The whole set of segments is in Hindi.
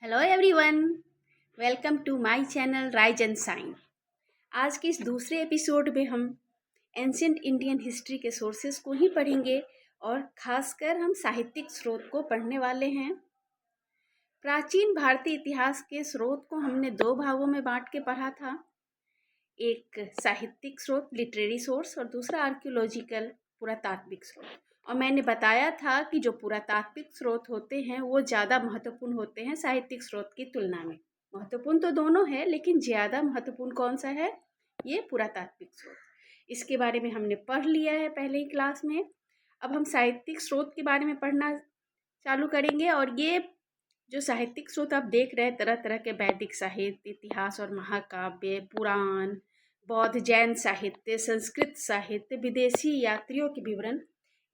Hello everyone, welcome to my channel rise and shine. आज के इस दूसरे एपिसोड में हम एंशिएंट इंडियन हिस्ट्री के सोर्सेस को ही पढ़ेंगे और खासकर हम साहित्यिक स्रोत को पढ़ने वाले हैं। प्राचीन भारतीय इतिहास के स्रोत को हमने दो भागों में बांट के पढ़ा था। एक साहित्यिक स्रोत लिटरेरी सोर्स और दूसरा आर्कियोलॉजिकल पुरातात्विक स्रोत। और मैंने बताया था कि जो पुरातात्विक स्रोत होते हैं वो ज़्यादा महत्वपूर्ण होते हैं साहित्यिक स्रोत की तुलना में। महत्वपूर्ण तो दोनों है, लेकिन ज़्यादा महत्वपूर्ण कौन सा है? ये पुरातात्विक स्रोत। इसके बारे में हमने पढ़ लिया है पहले ही क्लास में। अब हम साहित्यिक स्रोत के बारे में पढ़ना चालू करेंगे। और ये जो साहित्यिक स्रोत आप देख रहे हैं, तरह तरह के वैदिक साहित्य, इतिहास और महाकाव्य, पुराण, बौद्ध जैन साहित्य, संस्कृत साहित्य, विदेशी यात्रियों के विवरण,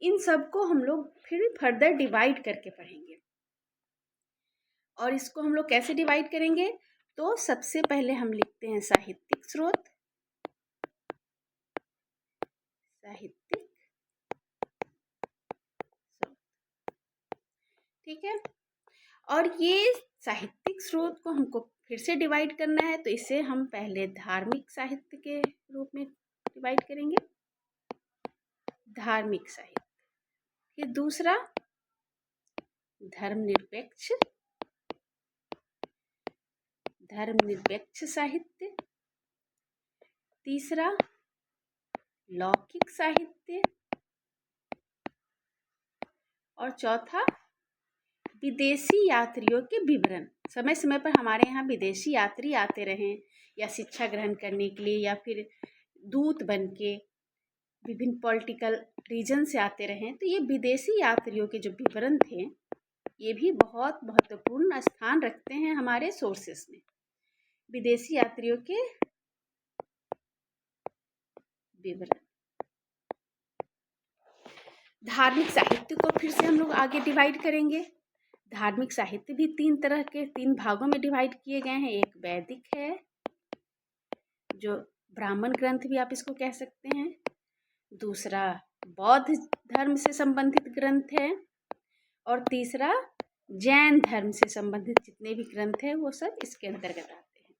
इन सब को हम लोग फिर फर्दर डिवाइड करके पढ़ेंगे। और इसको हम लोग कैसे डिवाइड करेंगे? तो सबसे पहले हम लिखते हैं साहित्यिक स्रोत। साहित्यिक स्रोत, ठीक है। और ये साहित्यिक स्रोत को हमको फिर से डिवाइड करना है, तो इसे हम पहले धार्मिक साहित्य के रूप में डिवाइड करेंगे। धार्मिक साहित्य, फिर दूसरा धर्मनिरपेक्ष साहित्य, तीसरा लौकिक साहित्य और चौथा विदेशी यात्रियों के विवरण। समय समय पर हमारे यहाँ विदेशी यात्री आते रहे या शिक्षा ग्रहण करने के लिए या फिर दूत बन के विभिन्न पॉलिटिकल रीजन से आते रहे, तो ये विदेशी यात्रियों के जो विवरण थे ये भी बहुत महत्वपूर्ण स्थान रखते हैं हमारे सोर्सेस में। विदेशी यात्रियों के विवरण। धार्मिक साहित्य को फिर से हम लोग आगे डिवाइड करेंगे। धार्मिक साहित्य भी तीन भागों में डिवाइड किए गए हैं। एक वैदिक है, जो ब्राह्मण ग्रंथ भी आप इसको कह सकते हैं। दूसरा बौद्ध धर्म से संबंधित ग्रंथ है। और तीसरा जैन धर्म से संबंधित जितने भी ग्रंथ हैं वो सब इसके अंतर्गत आते हैं।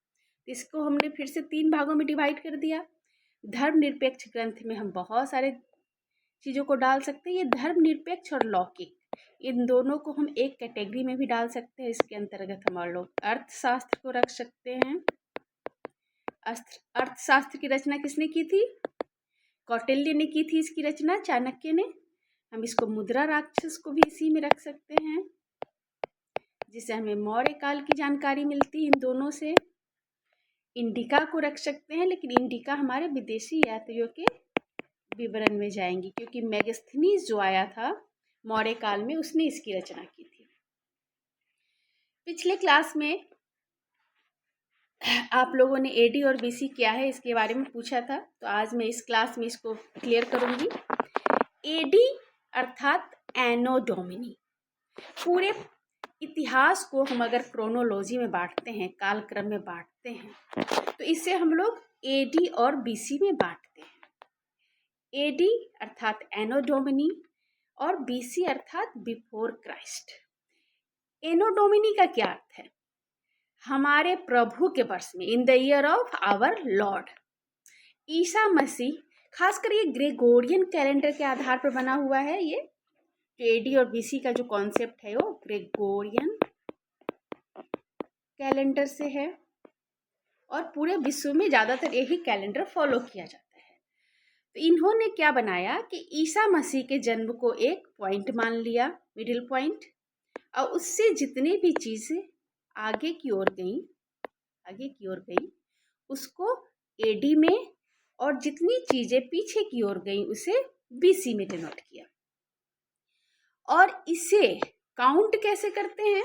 इसको हमने फिर से तीन भागों में डिवाइड कर दिया। धर्मनिरपेक्ष ग्रंथ में हम बहुत सारे चीज़ों को डाल सकते हैं। ये धर्मनिरपेक्ष और लौकिक, इन दोनों को हम एक कैटेगरी में भी डाल सकते हैं। इसके अंतर्गत हम लोग अर्थशास्त्र को रख सकते हैं। अर्थशास्त्र की रचना किसने की थी? कौटिल्य ने की थी इसकी रचना, चाणक्य ने। हम इसको मुद्रा राक्षस को भी इसी में रख सकते हैं, जिससे हमें मौर्य काल की जानकारी मिलती है इन दोनों से। इंडिका को रख सकते हैं, लेकिन इंडिका हमारे विदेशी यात्रियों के विवरण में जाएंगी, क्योंकि मेगास्थनीज जो आया था मौर्य काल में उसने इसकी रचना की थी। पिछले क्लास में आप लोगों ने एडी और बीसी क्या है इसके बारे में पूछा था, तो आज मैं इस क्लास में इसको क्लियर करूंगी। एडी अर्थात एनो डोमिनी। पूरे इतिहास को हम अगर क्रोनोलॉजी में बांटते हैं, कालक्रम में बांटते हैं, तो इसे हम लोग एडी और बीसी में बांटते हैं। एडी अर्थात एनो डोमिनी और बीसी अर्थात बिफोर क्राइस्ट। एनो डोमिनी का क्या अर्थ है? हमारे प्रभु के वर्ष में, in the year of our lord. ईसा मसीह, खासकर ये ग्रेगोरियन कैलेंडर के आधार पर बना हुआ है। ये एडी और बीसी का जो कॉन्सेप्ट है वो ग्रेगोरियन कैलेंडर से है, और पूरे विश्व में ज़्यादातर यही कैलेंडर फॉलो किया जाता है। तो इन्होंने क्या बनाया कि ईसा मसीह के जन्म को एक पॉइंट मान लिया, मिडिल पॉइंट, और उससे जितने भी चीज़ें आगे की ओर गई उसको एडी में, और जितनी चीज़ें पीछे की ओर गई उसे बीसी में डिनोट किया। और इसे काउंट कैसे करते हैं?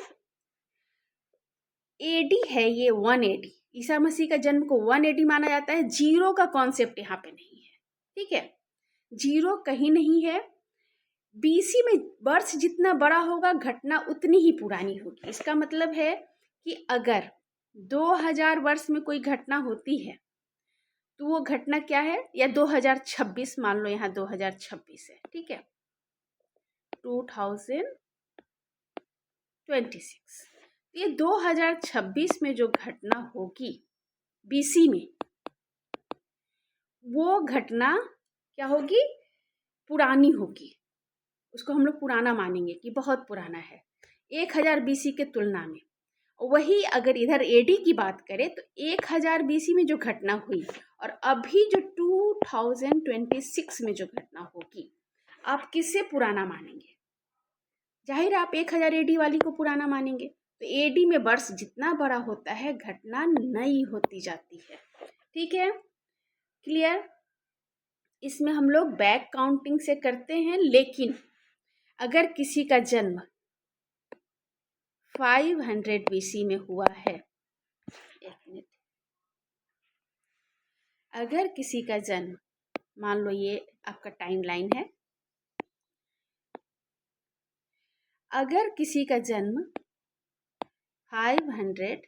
एडी है ये 180, ईसा मसीह का जन्म को 180 माना जाता है। जीरो का कॉन्सेप्ट यहाँ पे नहीं है, ठीक है, जीरो कहीं नहीं है। बीसी में वर्ष जितना बड़ा होगा घटना उतनी ही पुरानी होगी। इसका मतलब है कि अगर 2000 वर्ष में कोई घटना होती है तो वो घटना क्या है, या 2026 मान लो, यहाँ 2026 है, ठीक है, 2026, ये 2026 में जो घटना होगी बीसी में, वो घटना क्या होगी, पुरानी होगी। उसको हम लोग पुराना मानेंगे कि बहुत पुराना है 1000 बीसी के तुलना में। वही अगर इधर एडी की बात करें तो 1000 बीसी में जो घटना हुई और अभी जो 2026 में जो घटना होगी, आप किससे पुराना मानेंगे? जाहिर है आप 1000 एडी वाली को पुराना मानेंगे। तो एडी में वर्ष जितना बड़ा होता है घटना नई होती जाती है। ठीक है, क्लियर? इसमें हम लोग बैक काउंटिंग से करते हैं, लेकिन अगर किसी का जन्म 500 बीसी में हुआ है, एक मिनट, अगर किसी का जन्म, मान लो ये आपका टाइम लाइन है, अगर किसी का जन्म 500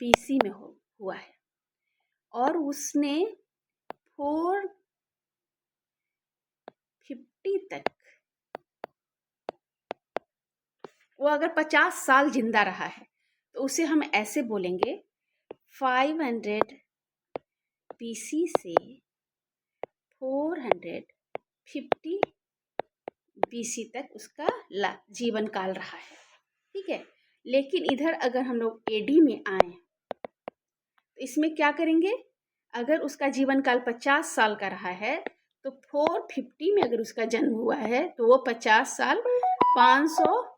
बीसी में हुआ है और उसने 450 तक, वो अगर 50 साल जिंदा रहा है तो उसे हम ऐसे बोलेंगे 500 बीसी से 450 बीसी तक उसका जीवन काल रहा है। ठीक है, लेकिन इधर अगर हम लोग एडी में आए तो इसमें क्या करेंगे, अगर उसका जीवन काल 50 साल का रहा है तो 450 में अगर उसका जन्म हुआ है तो वो 50 साल 500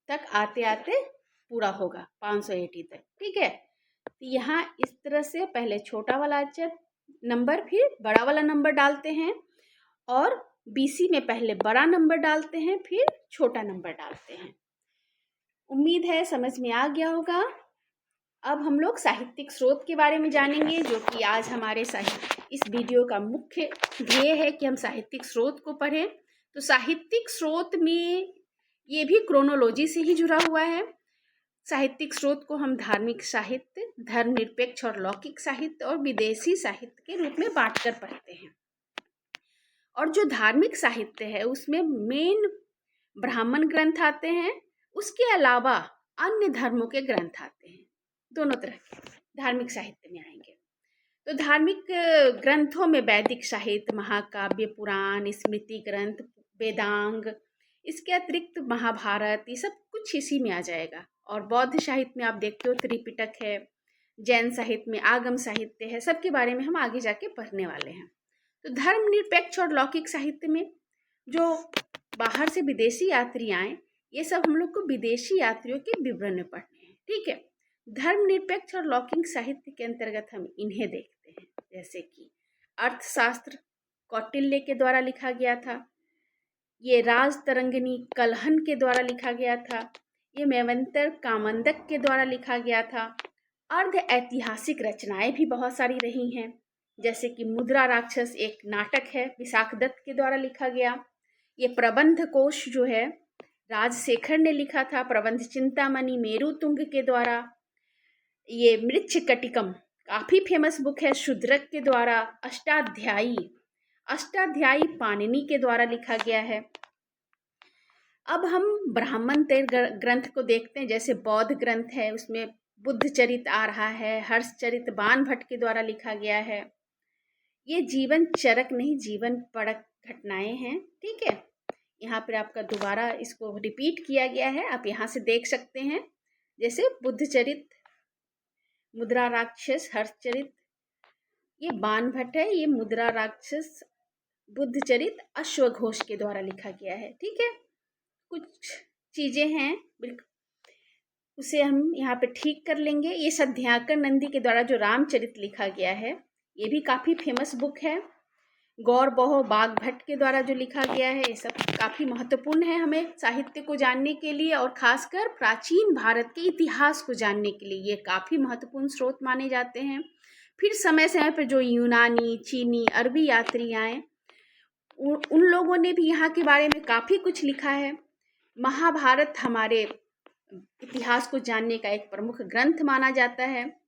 तक आते आते पूरा होगा, 580 तक। ठीक है, तो यहाँ इस तरह से पहले छोटा वाला नंबर फिर बड़ा वाला नंबर डालते हैं, और बीसी में पहले बड़ा नंबर डालते हैं फिर छोटा नंबर डालते हैं। उम्मीद है समझ में आ गया होगा। अब हम लोग साहित्यिक स्रोत के बारे में जानेंगे, जो कि आज हमारे इस वीडियो का मुख्य ध्येय है कि हम साहित्यिक स्रोत को पढ़ें। तो साहित्यिक स्रोत में ये भी क्रोनोलॉजी से ही जुड़ा हुआ है। साहित्यिक स्रोत को हम धार्मिक साहित्य, धर्मनिरपेक्ष और लौकिक साहित्य और विदेशी साहित्य के रूप में बांटकर पढ़ते हैं। और जो धार्मिक साहित्य है उसमें मेन ब्राह्मण ग्रंथ आते हैं, उसके अलावा अन्य धर्मों के ग्रंथ आते हैं। दोनों तरह के धार्मिक साहित्य में आएंगे। तो धार्मिक ग्रंथों में वैदिक साहित्य, महाकाव्य, पुराण, स्मृति ग्रंथ, वेदांग, इसके अतिरिक्त महाभारत, ये सब कुछ इसी में आ जाएगा। और बौद्ध साहित्य में आप देखते हो त्रिपिटक है, जैन साहित्य में आगम साहित्य है, सबके बारे में हम आगे जाके पढ़ने वाले हैं। तो धर्मनिरपेक्ष और लौकिक साहित्य में जो बाहर से विदेशी यात्री आए, ये सब हम लोग को विदेशी यात्रियों के विवरण में पढ़ने हैं। ठीक है, धर्मनिरपेक्ष और लौकिक साहित्य के अंतर्गत हम इन्हें देखते हैं, जैसे कि अर्थशास्त्र कौटिल्य के द्वारा लिखा गया था, ये राजतरंगिणी कलहन के द्वारा लिखा गया था, ये मेवंतर कामंदक के द्वारा लिखा गया था। अर्ध ऐतिहासिक रचनाएं भी बहुत सारी रही हैं, जैसे कि मुद्रा राक्षस एक नाटक है, विशाखदत्त के द्वारा लिखा गया। ये प्रबंध कोश जो है राजशेखर ने लिखा था, प्रबंध चिंतामणि मेरुतुंग के द्वारा। ये मृच्छकटिकम काफ़ी फेमस बुक है, शूद्रक के द्वारा। अष्टाध्यायी पाणिनि के द्वारा लिखा गया है। अब हम ब्राह्मण ग्रंथ को देखते हैं, जैसे बौद्ध ग्रंथ है, उसमें बुद्ध चरित आ रहा है, हर्षचरित बाणभट्ट के द्वारा लिखा गया है। ये जीवन चरक नहीं, जीवन परक घटनाएं हैं। ठीक है, यहाँ पर आपका दोबारा इसको रिपीट किया गया है, आप यहाँ से देख सकते हैं। जैसे बुद्ध चरित, मुद्रा राक्षस, हर्षचरित, ये बाणभट्ट है, ये मुद्रा राक्षस, बुद्ध चरित अश्वघोष के द्वारा लिखा गया है। ठीक है, कुछ चीज़ें हैं बिल्कुल, उसे हम यहाँ पे ठीक कर लेंगे। ये सध्याकर नंदी के द्वारा जो रामचरित लिखा गया है, ये भी काफ़ी फेमस बुक है। गौरबहो बागभट्ट के द्वारा जो लिखा गया है, ये सब काफ़ी महत्वपूर्ण है हमें साहित्य को जानने के लिए, और खासकर प्राचीन भारत के इतिहास को जानने के लिए ये काफ़ी महत्वपूर्ण स्रोत माने जाते हैं। फिर समय समय पर जो यूनानी, चीनी, अरबी यात्री आए, उन लोगों ने भी यहाँ के बारे में काफ़ी कुछ लिखा है। महाभारत हमारे इतिहास को जानने का एक प्रमुख ग्रंथ माना जाता है।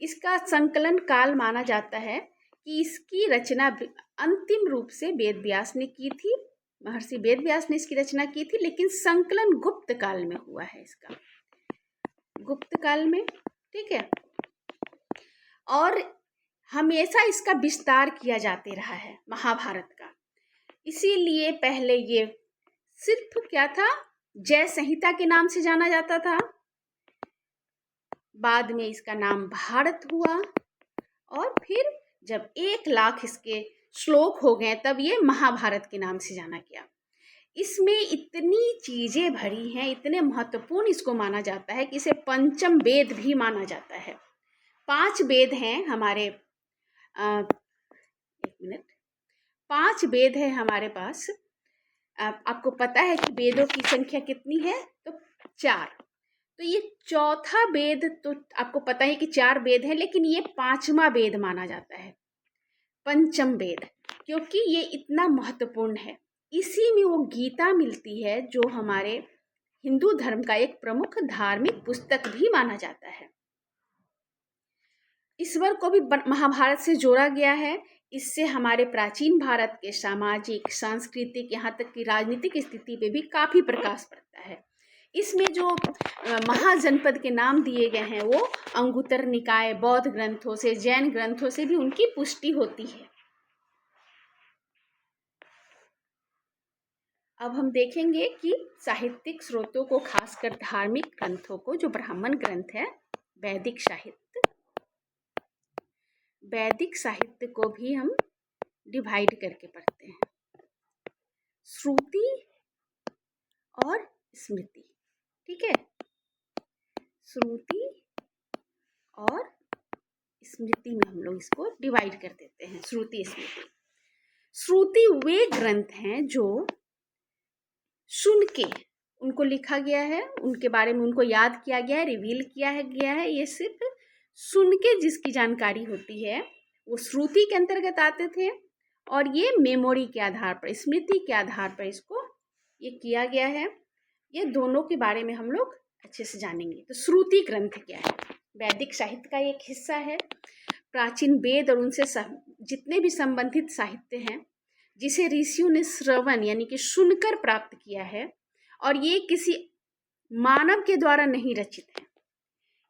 इसका संकलन काल माना जाता है कि इसकी रचना अंतिम रूप से वेद व्यास ने की थी, महर्षि वेद व्यास ने इसकी रचना की थी, लेकिन संकलन गुप्त काल में हुआ है इसका। गुप्त काल में, ठीक है। और हमेशा इसका विस्तार किया जाते रहा है महाभारत का। इसीलिए पहले ये सिर्फ क्या था, जय संहिता के नाम से जाना जाता था, बाद में इसका नाम भारत हुआ, और फिर जब 1,00,000 इसके श्लोक हो गए तब ये महाभारत के नाम से जाना गया। इसमें इतनी चीजें भरी हैं, इतने महत्वपूर्ण इसको माना जाता है कि इसे पंचम वेद भी माना जाता है। 5 वेद हैं हमारे, एक मिनट, 5 वेद है हमारे पास। आपको पता है कि वेदों की संख्या कितनी है, तो 4। तो ये चौथा वेद, तो आपको पता है कि 4 वेद है, लेकिन ये 5वां वेद माना जाता है, पंचम वेद, क्योंकि ये इतना महत्वपूर्ण है। इसी में वो गीता मिलती है जो हमारे हिंदू धर्म का एक प्रमुख धार्मिक पुस्तक भी माना जाता है। ईश्वर को भी महाभारत से जोड़ा गया है। इससे हमारे प्राचीन भारत के सामाजिक, सांस्कृतिक, यहाँ तक कि राजनीतिक स्थिति पे भी काफी प्रकाश पड़ता है। इसमें जो महाजनपद के नाम दिए गए हैं वो अंगुत्तर निकाय, बौद्ध ग्रंथों से, जैन ग्रंथों से भी उनकी पुष्टि होती है। अब हम देखेंगे कि साहित्यिक स्रोतों को, खासकर धार्मिक ग्रंथों को, जो ब्राह्मण ग्रंथ है, वैदिक साहित्य को भी हम डिवाइड करके पढ़ते हैं, श्रुति और स्मृति, ठीक है। श्रुति और स्मृति में हम लोग इसको डिवाइड कर देते हैं, श्रुति स्मृति। श्रुति वे ग्रंथ हैं जो सुन के उनको लिखा गया है, उनके बारे में उनको याद किया गया है, रिवील किया गया है। ये सिर्फ सुन के जिसकी जानकारी होती है वो श्रुति के अंतर्गत आते थे, और ये मेमोरी के आधार पर, स्मृति के आधार पर इसको ये किया गया है। ये दोनों के बारे में हम लोग अच्छे से जानेंगे। तो श्रुति ग्रंथ क्या है? वैदिक साहित्य का एक हिस्सा है। प्राचीन वेद और उनसे जितने भी संबंधित साहित्य हैं, जिसे ऋषियों ने श्रवण यानी कि सुनकर प्राप्त किया है, और ये किसी मानव के द्वारा नहीं रचित है।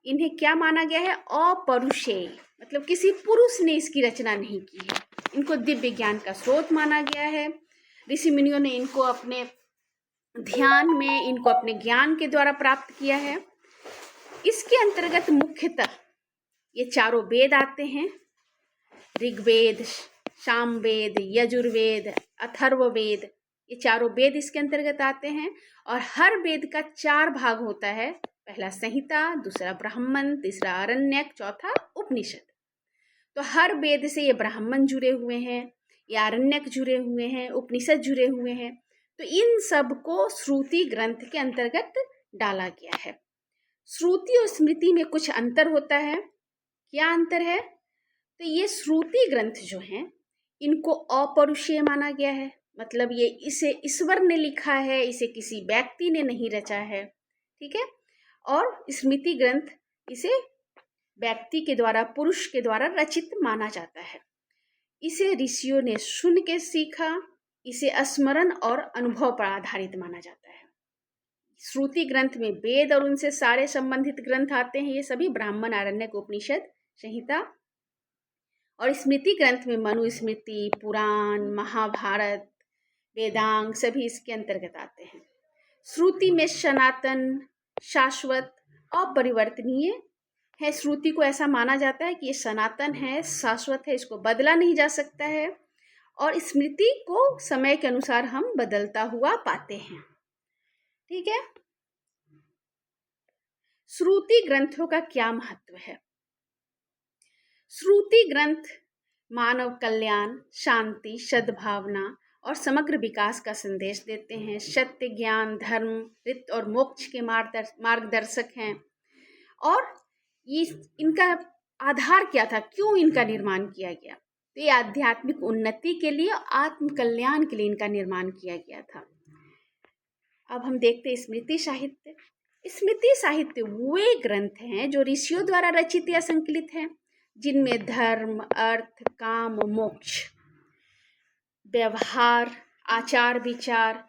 इन्हें क्या माना गया है? अपरुषेय, मतलब किसी पुरुष ने इसकी रचना नहीं की है। इनको दिव्य ज्ञान का स्रोत माना गया है। ऋषि मुनियों ने इनको अपने ध्यान में, इनको अपने ज्ञान के द्वारा प्राप्त किया है। इसके अंतर्गत मुख्यतः ये चारों वेद आते हैं, ऋग्वेद, सामवेद, यजुर्वेद, अथर्ववेद। ये चारों वेद इसके अंतर्गत आते हैं, और हर वेद का 4 भाग होता है। पहला संहिता, दूसरा ब्राह्मण, तीसरा आरण्यक, चौथा उपनिषद। तो हर वेद से ये ब्राह्मण जुड़े हुए हैं, ये आरण्यक जुड़े हुए हैं, उपनिषद जुड़े हुए हैं। तो इन सब को श्रुति ग्रंथ के अंतर्गत डाला गया है। श्रुति और स्मृति में कुछ अंतर होता है। क्या अंतर है? तो ये श्रुति ग्रंथ जो हैं, इनको अपरुषीय माना गया है, मतलब ये इसे ईश्वर ने लिखा है, इसे किसी व्यक्ति ने नहीं रचा है, ठीक है। और स्मृति ग्रंथ इसे व्यक्ति के द्वारा, पुरुष के द्वारा रचित माना जाता है। इसे ऋषियों ने सुन के सीखा, इसे स्मरण और अनुभव पर आधारित माना जाता है। श्रुति ग्रंथ में वेद और उनसे सारे संबंधित ग्रंथ आते हैं, ये सभी ब्राह्मण, आरण्यक, उपनिषद, संहिता। और स्मृति ग्रंथ में मनुस्मृति, पुराण, महाभारत, वेदांग सभी इसके अंतर्गत आते हैं। श्रुति में सनातन, शाश्वत, अपरिवर्तनीय है। श्रुति को ऐसा माना जाता है कि ये सनातन है, शाश्वत है, इसको बदला नहीं जा सकता है। और स्मृति को समय के अनुसार हम बदलता हुआ पाते हैं, ठीक है। श्रुति ग्रंथों का क्या महत्व है? श्रुति ग्रंथ मानव कल्याण, शांति, सद्भावना और समग्र विकास का संदेश देते हैं। सत्य, ज्ञान, धर्म, रित और मोक्ष के मार्गदर्शक हैं। और ये इनका आधार क्या था? क्यों इनका निर्माण किया गया? तो ये आध्यात्मिक उन्नति के लिए, आत्म कल्याण के लिए इनका निर्माण किया गया था। अब हम देखते हैं स्मृति साहित्य। स्मृति साहित्य वे ग्रंथ हैं जो ऋषियों द्वारा रचित या संकलित हैं, जिनमें धर्म, अर्थ, काम, मोक्ष, व्यवहार, आचार विचार,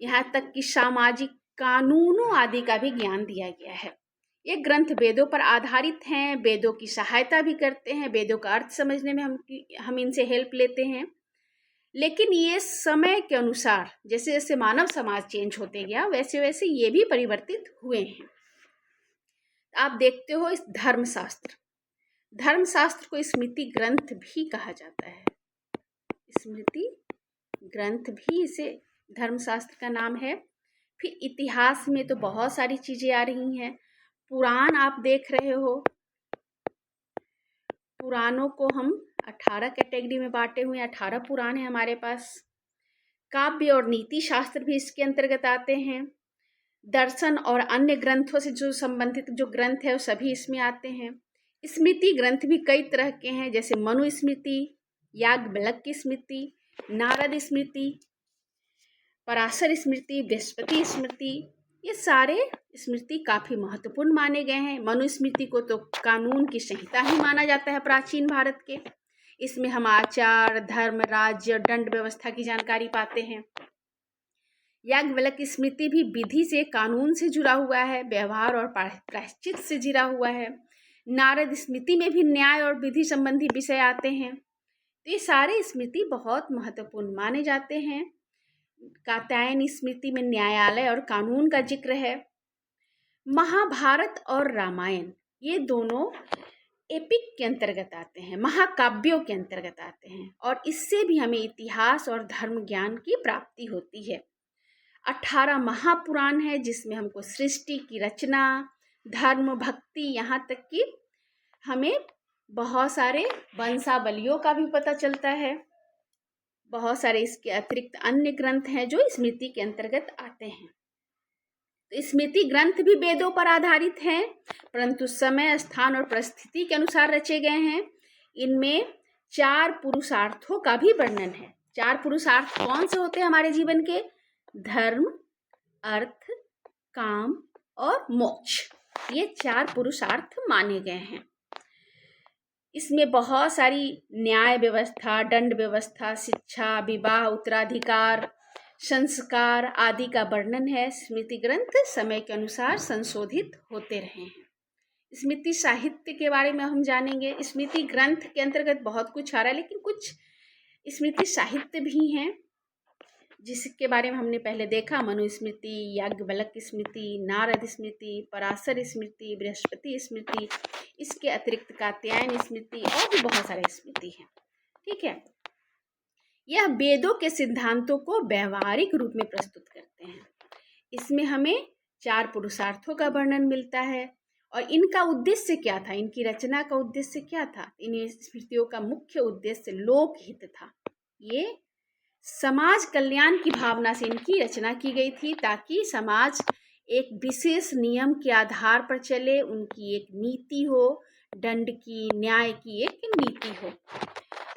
यहाँ तक कि सामाजिक कानूनों आदि का भी ज्ञान दिया गया है। ये ग्रंथ वेदों पर आधारित हैं, वेदों की सहायता भी करते हैं, वेदों का अर्थ समझने में हम इनसे हेल्प लेते हैं। लेकिन ये समय के अनुसार जैसे जैसे मानव समाज चेंज होते गया वैसे वैसे ये भी परिवर्तित हुए हैं। आप देखते हो इस धर्मशास्त्र को स्मृति ग्रंथ भी कहा जाता है। स्मृति ग्रंथ भी इसे धर्मशास्त्र का नाम है। फिर इतिहास में तो बहुत सारी चीजें आ रही हैं। पुराण आप देख रहे हो, पुराणों को हम 18 कैटेगरी में बांटे हुए हैं, 18 पुराण है हमारे पास। काव्य और नीति शास्त्र भी इसके अंतर्गत आते हैं। दर्शन और अन्य ग्रंथों से जो संबंधित जो ग्रंथ है वो सभी इसमें आते हैं। स्मृति ग्रंथ भी कई तरह के हैं, जैसे मनुस्मृति, याज्ञवल्क्य स्मृति, नारद स्मृति, पराशर स्मृति, बृहस्पति स्मृति। ये सारे स्मृति काफी महत्वपूर्ण माने गए हैं। मनुस्मृति को तो कानून की संहिता ही माना जाता है प्राचीन भारत के। इसमें हम आचार, धर्म, राज्य, दंड व्यवस्था की जानकारी पाते हैं। याज्ञवल्क्य स्मृति भी विधि से, कानून से जुड़ा हुआ है, व्यवहार और प्रायश्चित से जुड़ा हुआ है। नारद स्मृति में भी न्याय और विधि संबंधी विषय आते हैं। तो ये सारे स्मृति बहुत महत्वपूर्ण माने जाते हैं। कात्यायन स्मृति में न्यायालय और कानून का जिक्र है। महाभारत और रामायण ये दोनों एपिक के अंतर्गत आते हैं, महाकाव्यों के अंतर्गत आते हैं, और इससे भी हमें इतिहास और धर्म ज्ञान की प्राप्ति होती है। 18 महापुराण है जिसमें हमको सृष्टि की रचना, धर्म, भक्ति, यहाँ तक कि हमें बहुत सारे वंशावलियों का भी पता चलता है। बहुत सारे इसके अतिरिक्त अन्य ग्रंथ हैं जो स्मृति के अंतर्गत आते हैं। तो स्मृति ग्रंथ भी वेदों पर आधारित हैं, परंतु समय, स्थान और परिस्थिति के अनुसार रचे गए हैं। इनमें 4 पुरुषार्थों का भी वर्णन है। 4 पुरुषार्थ कौन से होते हैं हमारे जीवन के? धर्म, अर्थ, काम और मोक्ष। ये 4 पुरुषार्थ माने गए हैं। इसमें बहुत सारी न्याय व्यवस्था, दंड व्यवस्था, शिक्षा, विवाह, उत्तराधिकार, संस्कार आदि का वर्णन है। स्मृति ग्रंथ समय के अनुसार संशोधित होते रहे हैं। स्मृति साहित्य के बारे में हम जानेंगे। स्मृति ग्रंथ के अंतर्गत बहुत कुछ आ रहा है, लेकिन कुछ स्मृति साहित्य भी हैं जिसके बारे में हमने पहले देखा। मनुस्मृति, याज्ञवल्क्य स्मृति, नारद स्मृति, पराशर स्मृति, बृहस्पति स्मृति, इसके अतिरिक्त कात्यायन स्मृति और भी बहुत सारे स्मृति हैं। ठीक है, यह वेदों के सिद्धांतों को व्यवहारिक रूप में प्रस्तुत करते हैं। इसमें हमें 4 पुरुषार्थों का वर्णन मिलता है और इनका उद्देश्य क्या था, इनकी रचना का उद्देश्य क्या था। इन स्मृतियों का मुख्य उद्देश्य लोकहित था। ये समाज कल्याण की भावना से इनकी रचना की गई थी, ताकि समाज एक विशेष नियम के आधार पर चले, उनकी एक नीति हो, दंड की, न्याय की एक नीति हो।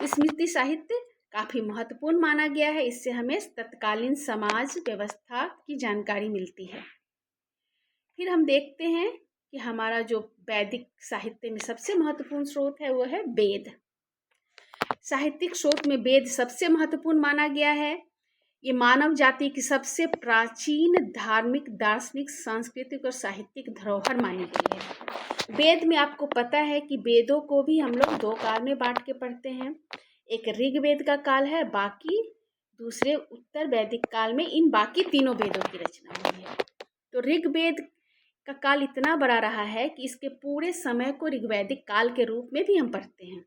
स्मृति साहित्य काफी महत्वपूर्ण माना गया है। इससे हमें तत्कालीन समाज व्यवस्था की जानकारी मिलती है। फिर हम देखते हैं कि हमारा जो वैदिक साहित्य में सबसे महत्वपूर्ण स्रोत है वो है वेद। साहित्यिक स्रोत में वेद सबसे महत्वपूर्ण माना गया है। ये मानव जाति की सबसे प्राचीन धार्मिक, दार्शनिक, सांस्कृतिक और साहित्यिक धरोहर मानी गई है। वेद में आपको पता है कि वेदों को भी हम लोग 2 काल में बांट के पढ़ते हैं। एक ऋग्वेद का काल है, बाकी दूसरे उत्तर वैदिक काल में इन बाकी तीनों वेदों की रचना हुई है। तो ऋग्वेद का काल इतना बड़ा रहा है कि इसके पूरे समय को ऋग्वैदिक काल के रूप में भी हम पढ़ते हैं।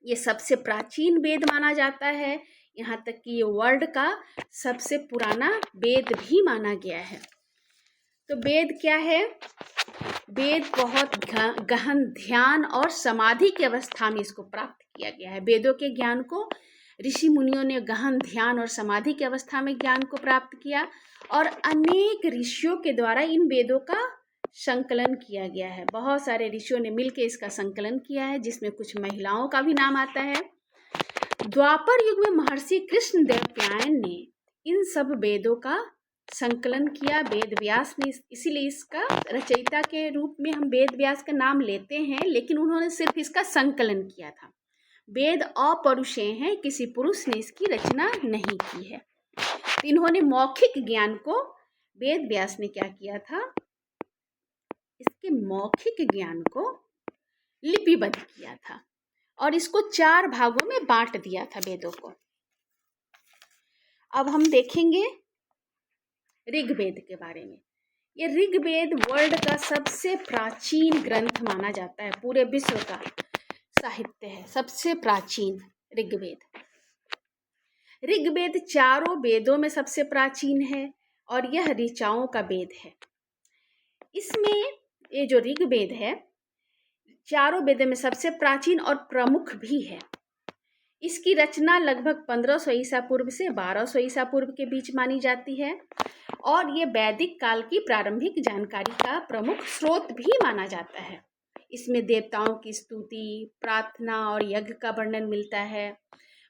ये सबसे प्राचीन वेद माना जाता है, यहाँ तक कि ये वर्ल्ड का सबसे पुराना वेद भी माना गया है। तो वेद क्या है? वेद बहुत गहन ध्यान और समाधि की अवस्था में इसको प्राप्त किया गया है। वेदों के ज्ञान को ऋषि मुनियों ने गहन ध्यान और समाधि की अवस्था में ज्ञान को प्राप्त किया और अनेक ऋषियों के द्वारा इन वेदों का संकलन किया गया है। बहुत सारे ऋषियों ने मिलकर इसका संकलन किया है, जिसमें कुछ महिलाओं का भी नाम आता है। द्वापर युग में महर्षि कृष्णदेवराय ने इन सब वेदों का संकलन किया। वेद व्यास ने, इसीलिए इसका रचयिता के रूप में हम वेद व्यास का नाम लेते हैं, लेकिन उन्होंने सिर्फ इसका संकलन किया था। वेद अपरुषेय हैं, किसी पुरुष ने इसकी रचना नहीं की है। इन्होंने मौखिक ज्ञान को, वेद व्यास ने क्या किया था, इसके मौखिक ज्ञान को लिपिबद्ध किया था और इसको 4 भागों में बांट दिया था वेदों को। अब हम देखेंगे ऋग्वेद के बारे में। ये ऋग्वेद वर्ल्ड का सबसे प्राचीन ग्रंथ माना जाता है, पूरे विश्व का साहित्य है सबसे प्राचीन ऋग्वेद। ऋग्वेद चारों वेदों में सबसे प्राचीन है और यह ऋचाओं का वेद है। इसमें ये जो ऋग्वेद है चारों वेदों में सबसे प्राचीन और प्रमुख भी है। इसकी रचना लगभग 1500 ईसा पूर्व से 1200 ईसा पूर्व के बीच मानी जाती है और ये वैदिक काल की प्रारंभिक जानकारी का प्रमुख स्रोत भी माना जाता है। इसमें देवताओं की स्तुति, प्रार्थना और यज्ञ का वर्णन मिलता है।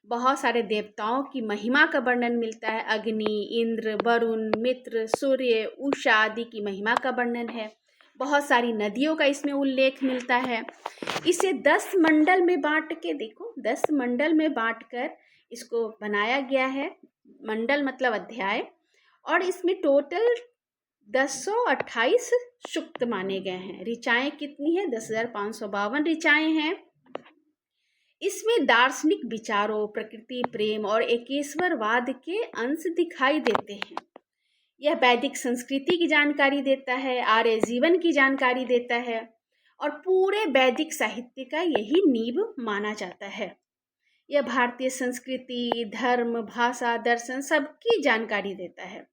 बहुत सारे देवताओं की महिमा का वर्णन मिलता है। अग्नि, इंद्र, वरुण, मित्र, सूर्य, उषा आदि की महिमा का वर्णन है। बहुत सारी नदियों का इसमें उल्लेख मिलता है। इसे 10 मंडल में बांट के, देखो 10 मंडल में बांटकर इसको बनाया गया है। मंडल मतलब अध्याय, और इसमें टोटल 1028 सूक्त माने गए हैं। ऋचाएं कितनी है? 10,552 ऋचाएं हैं। इसमें दार्शनिक विचारों, प्रकृति, प्रेम और एकेश्वरवाद के अंश दिखाई देते हैं। यह वैदिक संस्कृति की जानकारी देता है, आर्य जीवन की जानकारी देता है और पूरे वैदिक साहित्य का यही नींव माना जाता है। यह भारतीय संस्कृति, धर्म, भाषा, दर्शन सबकी जानकारी देता है।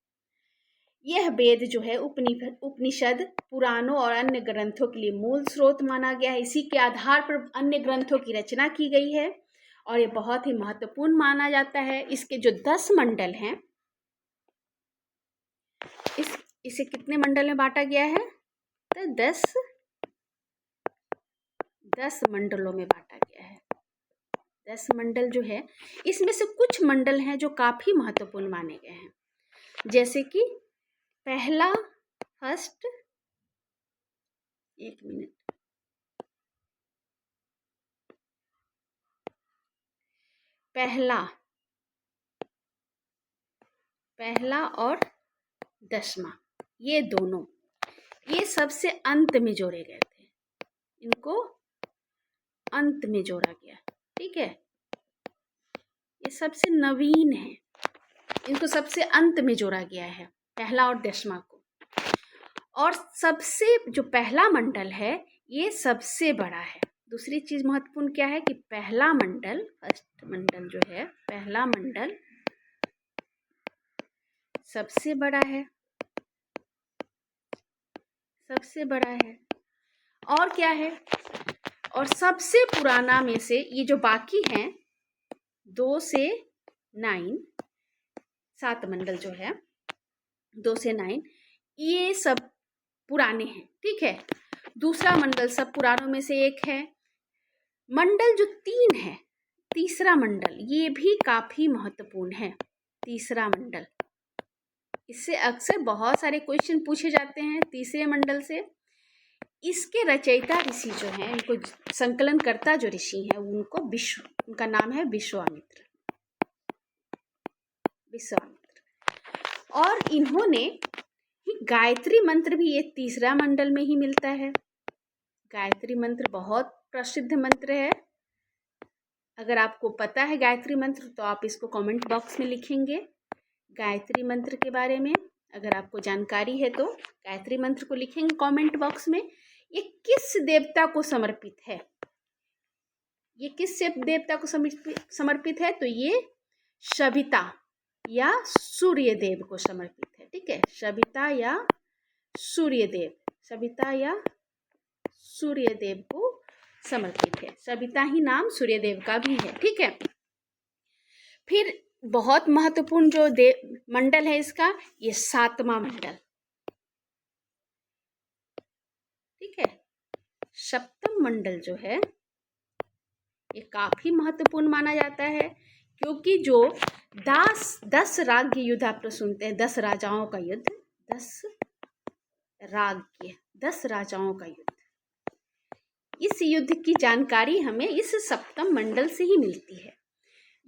यह वेद जो है उपनिषद, पुराणों और अन्य ग्रंथों के लिए मूल स्रोत माना गया है। इसी के आधार पर अन्य ग्रंथों की रचना की गई है और ये बहुत ही महत्वपूर्ण माना जाता है। इसके जो 10 मंडल हैं, इसे कितने मंडल में बांटा गया है? तो 10 मंडलों में बांटा गया है। 10 मंडल जो है, इसमें से कुछ मंडल हैं जो काफी महत्वपूर्ण माने गए हैं, जैसे कि पहला, फर्स्ट, एक मिनट, पहला और 10वां, ये दोनों, ये सबसे अंत में जोड़े गए थे। इनको अंत में जोड़ा गया, ठीक है। ये सबसे नवीन है, इनको सबसे अंत में जोड़ा गया है, पहला और 10वां को। और सबसे जो पहला मंडल है ये सबसे बड़ा है। दूसरी चीज महत्वपूर्ण क्या है कि पहला मंडल, फर्स्ट मंडल जो है, पहला मंडल सबसे बड़ा है, सबसे बड़ा है। और क्या है? और सबसे पुराना में से ये जो बाकी हैं 2 से 9, 7 मंडल जो है 2 से 9, ये सब पुराने हैं, ठीक है। दूसरा मंडल सब पुरानों में से एक है। मंडल जो 3 है, तीसरा मंडल, ये भी काफी महत्वपूर्ण है। तीसरा मंडल, इससे अक्सर बहुत सारे क्वेश्चन पूछे जाते हैं तीसरे मंडल से। इसके रचयिता ऋषि जो हैं, इनको संकलनकर्ता जो ऋषि हैं, उनका नाम है विश्वामित्र। और इन्होंने गायत्री मंत्र भी ये तीसरा मंडल में ही मिलता है। गायत्री मंत्र बहुत प्रसिद्ध मंत्र है। अगर आपको पता है गायत्री मंत्र तो आप इसको कमेंट बॉक्स में लिखेंगे। गायत्री मंत्र के बारे में अगर आपको जानकारी है तो गायत्री मंत्र को लिखेंगे कमेंट बॉक्स में। ये किस देवता को समर्पित है? ये किस देवता को समर्पित है? तो ये सविता या सूर्य देव को समर्पित है, ठीक है। सविता या सूर्य देव, सविता या सूर्य देव को समर्पित है। सविता ही नाम सूर्य देव का भी है, ठीक है। फिर बहुत महत्वपूर्ण जो मंडल है इसका, ये 7वां मंडल, ठीक है। सप्तम मंडल जो है ये काफी महत्वपूर्ण माना जाता है, क्योंकि जो 10 राज्य युद्ध आप तो सुनते हैं, 10 राजाओं का युद्ध, 10 राज्य, 10 राजाओं का युद्ध। इस युद्ध की जानकारी हमें इस सप्तम मंडल से ही मिलती है।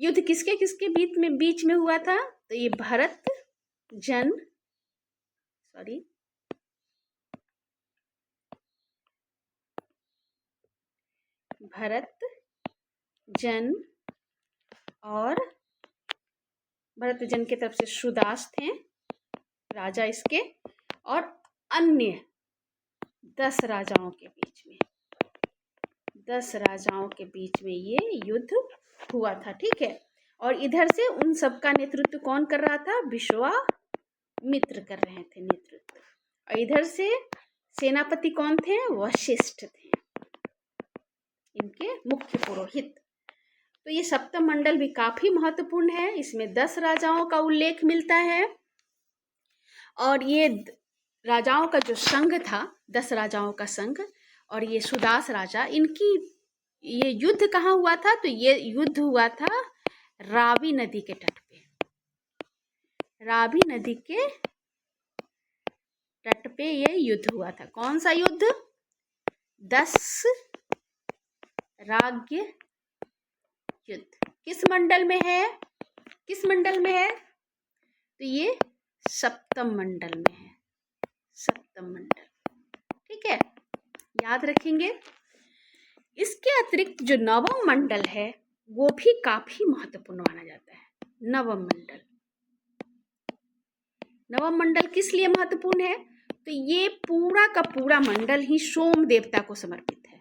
युद्ध किसके किसके बीच में हुआ था? तो ये भरत जन और भरत जन की तरफ से सुदास थे राजा इसके, और अन्य 10 राजाओं के बीच में, 10 राजाओं के बीच में ये युद्ध हुआ था। ठीक है, और इधर से उन सब का नेतृत्व कौन कर रहा था? विश्वामित्र कर रहे थे नेतृत्व। और इधर से सेनापति कौन थे? वशिष्ठ थे, इनके मुख्य पुरोहित। तो ये सप्तम मंडल भी काफी महत्वपूर्ण है, इसमें 10 राजाओं का उल्लेख मिलता है। और ये राजाओं का जो संघ था, 10 राजाओं का संघ, और ये सुदास राजा, इनकी ये युद्ध कहाँ हुआ था? तो ये युद्ध हुआ था रावी नदी के तट पे। रावी नदी के तट पे ये युद्ध हुआ था। कौन सा युद्ध? 10 राज्य युद्ध। किस मंडल में है? किस मंडल में है? तो ये सप्तम मंडल में है, सप्तम मंडल। ठीक है, याद रखेंगे। इसके अतिरिक्त जो नवम मंडल है वो भी काफी महत्वपूर्ण माना जाता है। नवम मंडल, नवम मंडल किस लिए महत्वपूर्ण है? तो ये पूरा का पूरा मंडल ही सोम देवता को समर्पित है।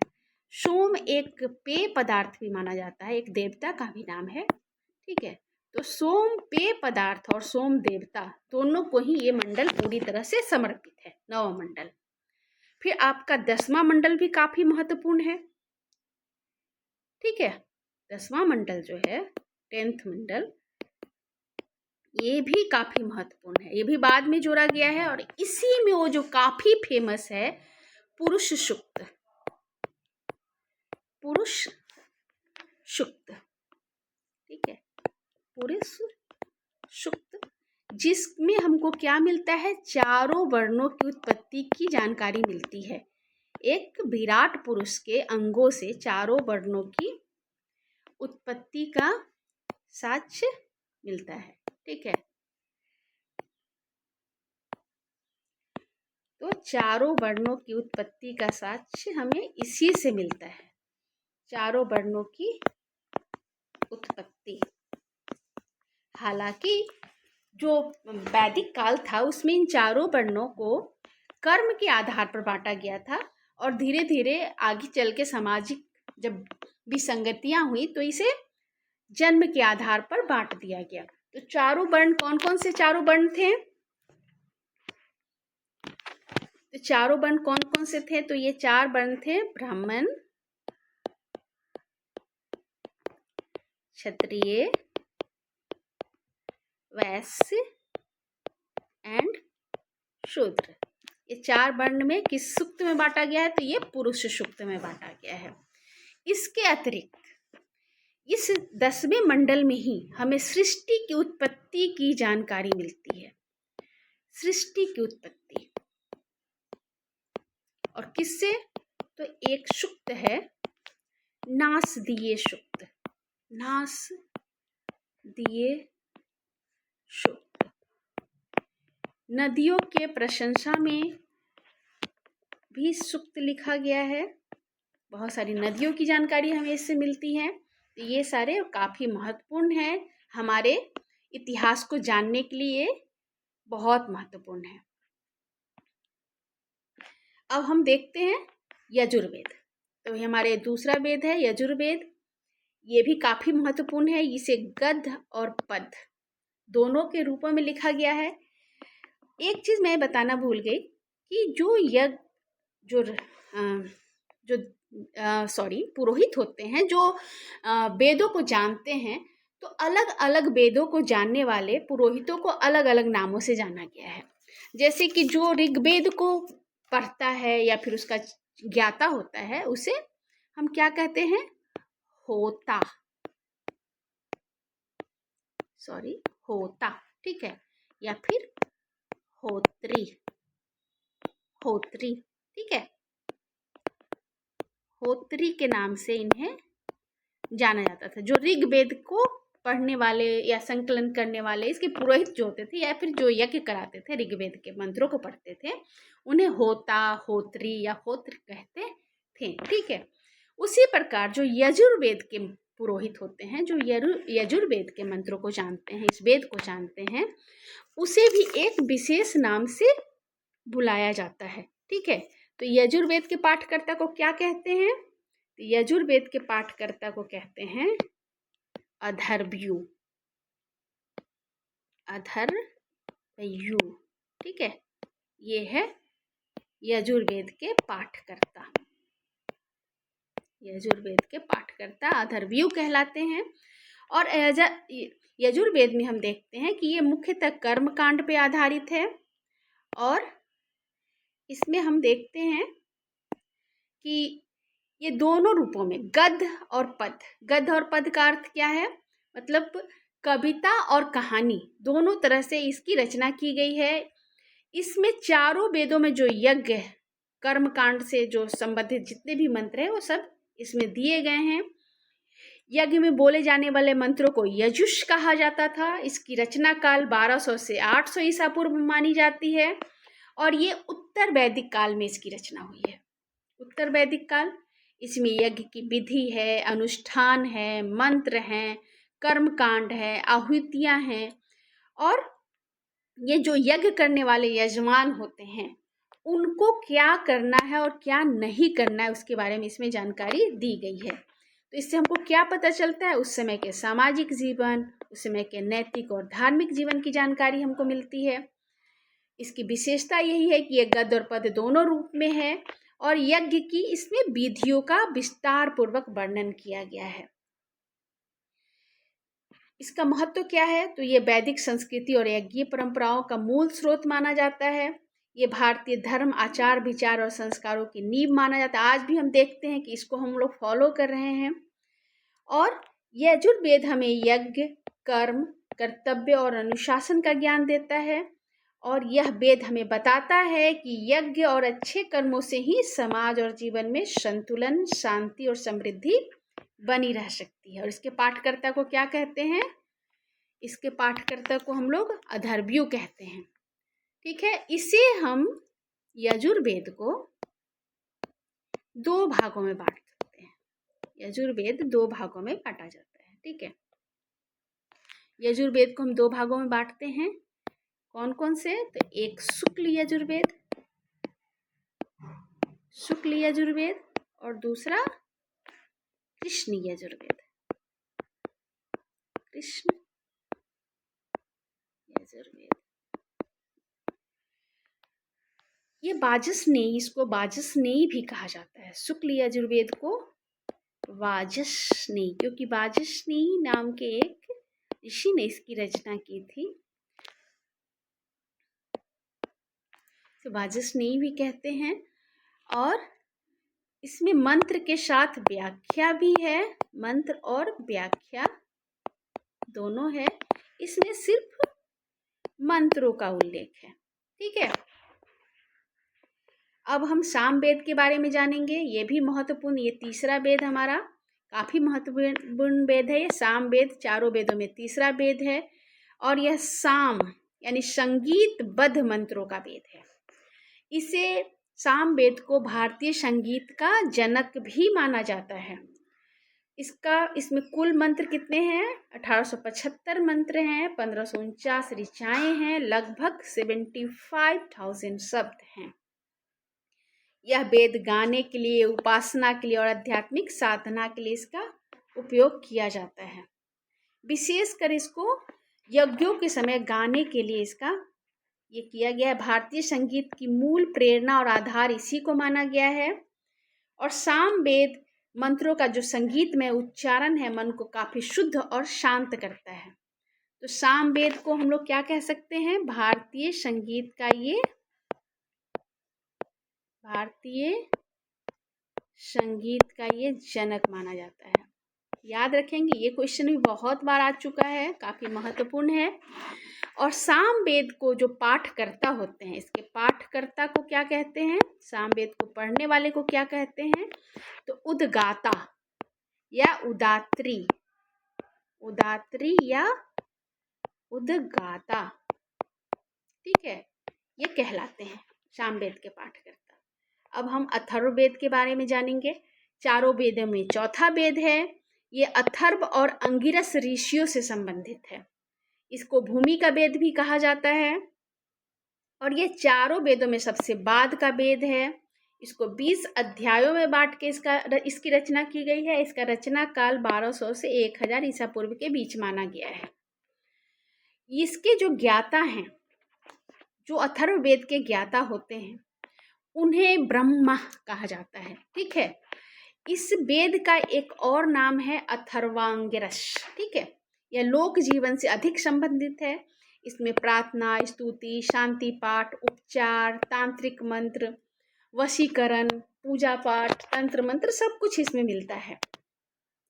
सोम एक पेय पदार्थ भी माना जाता है, एक देवता का भी नाम है। ठीक है, तो सोम पेय पदार्थ और सोम देवता दोनों को ही ये मंडल पूरी तरह से समर्पित है, नवम मंडल। फिर आपका 10वां मंडल भी काफी महत्वपूर्ण है। ठीक है, 10वां मंडल जो है, 10th मंडल, ये भी काफी महत्वपूर्ण है। ये भी बाद में जोड़ा गया है, और इसी में वो जो काफी फेमस है, पुरुष सूक्त, पुरुष सूक्त। ठीक है, पुरुष सूक्त, जिसमें हमको क्या मिलता है? चारों वर्णों की उत्पत्ति की जानकारी मिलती है। एक विराट पुरुष के अंगों से चारों वर्णों की उत्पत्ति का साक्ष्य मिलता है। ठीक है, तो चारों वर्णों की उत्पत्ति का साक्ष्य हमें इसी से मिलता है, चारों वर्णों की उत्पत्ति। हालांकि जो वैदिक काल था उसमें इन चारों वर्णों को कर्म के आधार पर बांटा गया था, और धीरे धीरे आगे चल के सामाजिक जब विसंगतियां हुई तो इसे जन्म के आधार पर बांट दिया गया। तो चारों वर्ण कौन कौन से चारों वर्ण थे? तो चारों वर्ण कौन कौन से थे? तो ये 4 वर्ण थे: ब्राह्मण, क्षत्रिय, वैश्य एंड शूद्र। ये 4 वर्ण में किस सूक्त में बांटा गया है? तो ये पुरुष सूक्त में बांटा गया है। इसके अतिरिक्त इस 10वें मंडल में ही हमें सृष्टि की उत्पत्ति की जानकारी मिलती है। सृष्टि की उत्पत्ति, और किससे? तो एक सूक्त है नासदीय सूक्त, नासदीय सूक्त। नदियों के प्रशंसा में भी सूक्त लिखा गया है। बहुत सारी नदियों की जानकारी हमें इससे मिलती है। ये सारे काफ़ी महत्वपूर्ण हैं, हमारे इतिहास को जानने के लिए बहुत महत्वपूर्ण है। अब हम देखते हैं यजुर्वेद। तो ये हमारे दूसरा वेद है यजुर्वेद। ये भी काफ़ी महत्वपूर्ण है। इसे गद्य और पद्य दोनों के रूपों में लिखा गया है। एक चीज़ मैं बताना भूल गई कि जो यज्ञ पुरोहित होते हैं, जो वेदों को जानते हैं, तो अलग अलग वेदों को जानने वाले पुरोहितों को अलग अलग नामों से जाना गया है। जैसे कि जो ऋग्वेद को पढ़ता है या फिर उसका ज्ञाता होता है, उसे हम क्या कहते हैं? होता, होता। ठीक है, या फिर होत्री, ठीक है, होत्री के नाम से इन्हें जाना जाता था। जो ऋग्वेद को पढ़ने वाले या संकलन करने वाले, इसके पुरोहित जो होते थे या फिर जो यज्ञ कराते थे, ऋग्वेद के मंत्रों को पढ़ते थे, उन्हें होता, होत्री या होत्र कहते थे। ठीक है, उसी प्रकार जो यजुर्वेद के पुरोहित होते हैं, जो यजुर्वेद के मंत्रों को जानते हैं, इस वेद को जानते हैं, उसे भी एक विशेष नाम से बुलाया जाता है। ठीक है, तो यजुर्वेद के पाठकर्ता को क्या कहते हैं? यजुर्वेद के पाठकर्ता को कहते हैं अथर्वयु। अथर्वयु, ठीक है, ये है यजुर्वेद के पाठकर्ता। यजुर्वेद के पाठकर्ता अथर्वयु कहलाते हैं। और यजुर्वेद में हम देखते हैं कि ये मुख्यतः कर्मकांड पे आधारित है। और इसमें हम देखते हैं कि ये दोनों रूपों में गद्य और पद का अर्थ क्या है? मतलब कविता और कहानी दोनों तरह से इसकी रचना की गई है। इसमें चारों वेदों में जो यज्ञ कर्मकांड से जो संबंधित जितने भी मंत्र हैं वो सब इसमें दिए गए हैं। यज्ञ में बोले जाने वाले मंत्रों को यजुष कहा जाता था। इसकी रचना काल 1200 से 800 ईसा पूर्व मानी जाती है और ये उत्तर वैदिक काल में इसकी रचना हुई है। उत्तर वैदिक काल, इसमें यज्ञ की विधि है, अनुष्ठान है, मंत्र हैं, कर्मकांड है, आहुतियाँ हैं और ये जो यज्ञ करने वाले यजमान होते हैं उनको क्या करना है और क्या नहीं करना है उसके बारे में इसमें जानकारी दी गई है। तो इससे हमको क्या पता चलता है? उस समय के सामाजिक जीवन, उस समय के नैतिक और धार्मिक जीवन की जानकारी हमको मिलती है। इसकी विशेषता यही है कि यह गद्य और पद्य दोनों रूप में है और यज्ञ की इसमें विधियों का विस्तार पूर्वक वर्णन किया गया है। इसका महत्व क्या है? तो ये वैदिक संस्कृति और यज्ञीय परंपराओं का मूल स्रोत माना जाता है। ये भारतीय धर्म, आचार, विचार और संस्कारों की नींव माना जाता है। आज भी हम देखते हैं कि इसको हम लोग फॉलो कर रहे हैं। और यजुर्वेद हमें यज्ञ, कर्म, कर्तव्य और अनुशासन का ज्ञान देता है और यह वेद हमें बताता है कि यज्ञ और अच्छे कर्मों से ही समाज और जीवन में संतुलन, शांति और समृद्धि बनी रह सकती है। और इसके पाठकर्ता को क्या कहते हैं? इसके पाठकर्ता को हम लोग अथर्वयु कहते हैं। ठीक है, इसे हम यजुर्वेद को दो भागों में बांट सकते हैं। यजुर्वेद दो भागों में बांटा जाता है। ठीक है, यजुर्वेद को हम दो भागों में बांटते हैं। कौन कौन से? तो एक शुक्ल यजुर्वेद और दूसरा कृष्ण यजुर्वेद। ये वाजसनेयी, इसको वाजसनेयी भी कहा जाता है। शुक्ल यजुर्वेद को वाजसनेयी, क्योंकि वाजसनेयी नाम के एक ऋषि ने इसकी रचना की थी। तो वाजसनेयी भी कहते हैं। और इसमें मंत्र के साथ व्याख्या भी है। मंत्र और व्याख्या दोनों है। इसमें सिर्फ मंत्रों का उल्लेख है। ठीक है, अब हम सामवेद के बारे में जानेंगे। ये भी महत्वपूर्ण, ये तीसरा वेद हमारा काफ़ी महत्वपूर्ण वेद है। ये सामवेद चारों वेदों में तीसरा वेद है और यह साम यानी संगीतबद्ध मंत्रों का वेद है। इसे सामवेद को भारतीय संगीत का जनक भी माना जाता है। इसमें कुल मंत्र कितने हैं? 1875 मंत्र हैं, 1549 ऋचाएँ हैं, लगभग 75,000 शब्द हैं। यह वेद गाने के लिए, उपासना के लिए और आध्यात्मिक साधना के लिए इसका उपयोग किया जाता है। विशेषकर इसको यज्ञों के समय गाने के लिए इसका ये किया गया है। भारतीय संगीत की मूल प्रेरणा और आधार इसी को माना गया है। और सामवेद मंत्रों का जो संगीत में उच्चारण है मन को काफ़ी शुद्ध और शांत करता है। तो सामवेद को हम लोग क्या कह सकते हैं? भारतीय संगीत का ये जनक माना जाता है। याद रखेंगे, ये क्वेश्चन भी बहुत बार आ चुका है, काफ़ी महत्वपूर्ण है। और सामवेद को जो पाठकर्ता होते हैं, इसके पाठकर्ता को क्या कहते हैं? सामवेद को पढ़ने वाले को क्या कहते हैं? तो उद्गाता या उदात्री या उद्गाता, ठीक है, ये कहलाते हैं सामवेद के पाठकर्ता। अब हम अथर्ववेद के बारे में जानेंगे। चारों वेदों में चौथा वेद है। ये अथर्व और अंगिरस ऋषियों से संबंधित है। इसको भूमि का वेद भी कहा जाता है और ये चारों वेदों में सबसे बाद का वेद है। इसको 20 अध्यायों में बांट के इसकी रचना की गई है। इसका रचना काल 1200 से 1000 ईसा पूर्व के बीच माना गया है। इसके जो ज्ञाता हैं, जो अथर्व वेद के ज्ञाता होते हैं, उन्हें ब्रह्मा कहा जाता है। ठीक है, इस वेद का एक और नाम है अथर्वांगिरस। ठीक है, यह लोक जीवन से अधिक संबंधित है। इसमें प्रार्थना, स्तुति, शांति पाठ, उपचार, तांत्रिक मंत्र, वशीकरण, पूजा पाठ, तंत्र मंत्र सब कुछ इसमें मिलता है।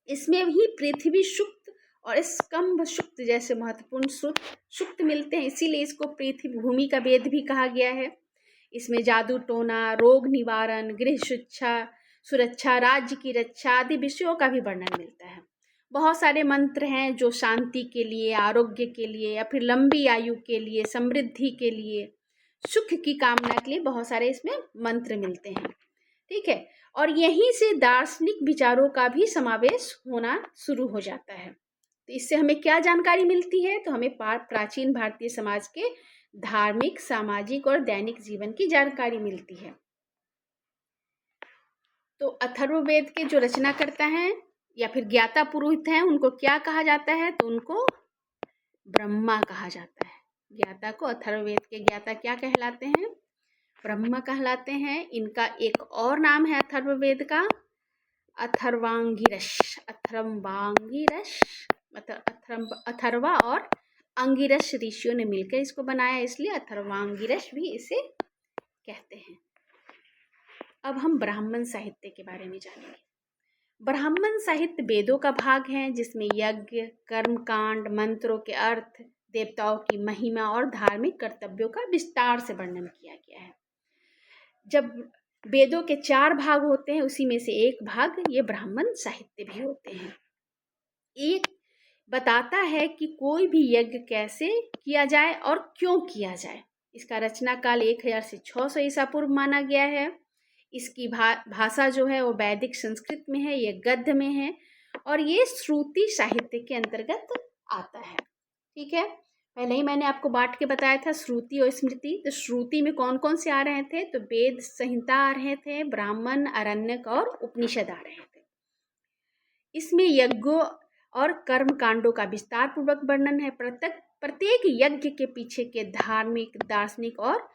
इसमें ही पृथ्वी सूक्त और स्कंभ सूक्त जैसे महत्वपूर्ण सूक्त मिलते हैं, इसीलिए इसको पृथ्वी भूमि का वेद भी कहा गया है। इसमें जादू टोना, रोग निवारण, गृह सुरक्षा, राज्य की रक्षा आदि विषयों का भी वर्णन मिलता है। बहुत सारे मंत्र हैं जो शांति के लिए, आरोग्य के लिए या फिर लंबी आयु के लिए, समृद्धि के लिए, सुख की कामना के लिए बहुत सारे इसमें मंत्र मिलते हैं। ठीक है, और यहीं से दार्शनिक विचारों का भी समावेश होना शुरू हो जाता है। तो इससे हमें क्या जानकारी मिलती है? तो हमें प्राचीन भारतीय समाज के धार्मिक, सामाजिक और दैनिक जीवन की जानकारी मिलती है। तो अथर्ववेद के जो रचनाकर्ता हैं या फिर ज्ञाता पुरोहित हैं, उनको क्या कहा जाता है? तो उनको ब्रह्मा कहा जाता है। ज्ञाता को, अथर्ववेद के ज्ञाता क्या कहलाते हैं? ब्रह्मा कहलाते हैं। इनका एक और नाम है अथर्ववेद का, अथर्वांगिरस। अथर्वांगिरस मतलब अथर्वा और अंगिरस ऋषियों ने मिलकर इसको बनाया, इसलिए अथर्वांगिरस भी इसे कहते हैं। अब हम ब्राह्मण साहित्य के बारे में जानेंगे। ब्राह्मण साहित्य वेदों का भाग है, जिसमें यज्ञ, कर्मकांड, मंत्रों के अर्थ, देवताओं की महिमा और धार्मिक कर्तव्यों का विस्तार से वर्णन किया गया है। जब वेदों के 4 भाग होते हैं, उसी में से एक भाग ये ब्राह्मण साहित्य भी होते हैं। एक बताता है कि कोई भी यज्ञ कैसे किया जाए और क्यों किया जाए। इसका रचना काल 1000 से 600 ईसा पूर्व माना गया है। इसकी भाषा जो है वो वैदिक संस्कृत में है, ये गद्य में है और ये श्रुति साहित्य के अंतर्गत आता है। ठीक है, पहले ही मैंने आपको बांट के बताया था श्रुति और स्मृति। तो श्रुति में कौन कौन से आ रहे थे? तो वेद संहिता आ रहे थे, ब्राह्मण, आरण्यक और उपनिषद आ रहे थे। इसमें यज्ञों और कर्म कांडों का विस्तार पूर्वक वर्णन है। प्रत्येक यज्ञ के पीछे के धार्मिक, दार्शनिक और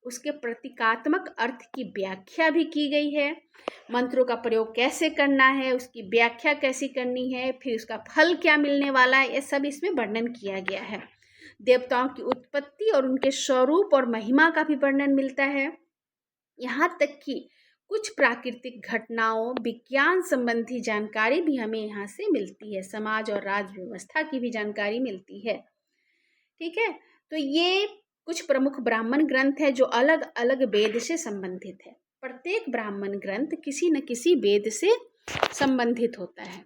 उसके प्रतीकात्मक अर्थ की व्याख्या भी की गई है। मंत्रों का प्रयोग कैसे करना है, उसकी व्याख्या कैसी करनी है, फिर उसका फल क्या मिलने वाला है, यह सब इसमें वर्णन किया गया है। देवताओं की उत्पत्ति और उनके स्वरूप और महिमा का भी वर्णन मिलता है। यहाँ तक कि कुछ प्राकृतिक घटनाओं, विज्ञान संबंधी जानकारी भी हमें यहाँ से मिलती है। समाज और राज्य व्यवस्था की भी जानकारी मिलती है। ठीक है, तो ये कुछ प्रमुख ब्राह्मण ग्रंथ है जो अलग अलग वेद से संबंधित है। प्रत्येक ब्राह्मण ग्रंथ किसी न किसी वेद से संबंधित होता है।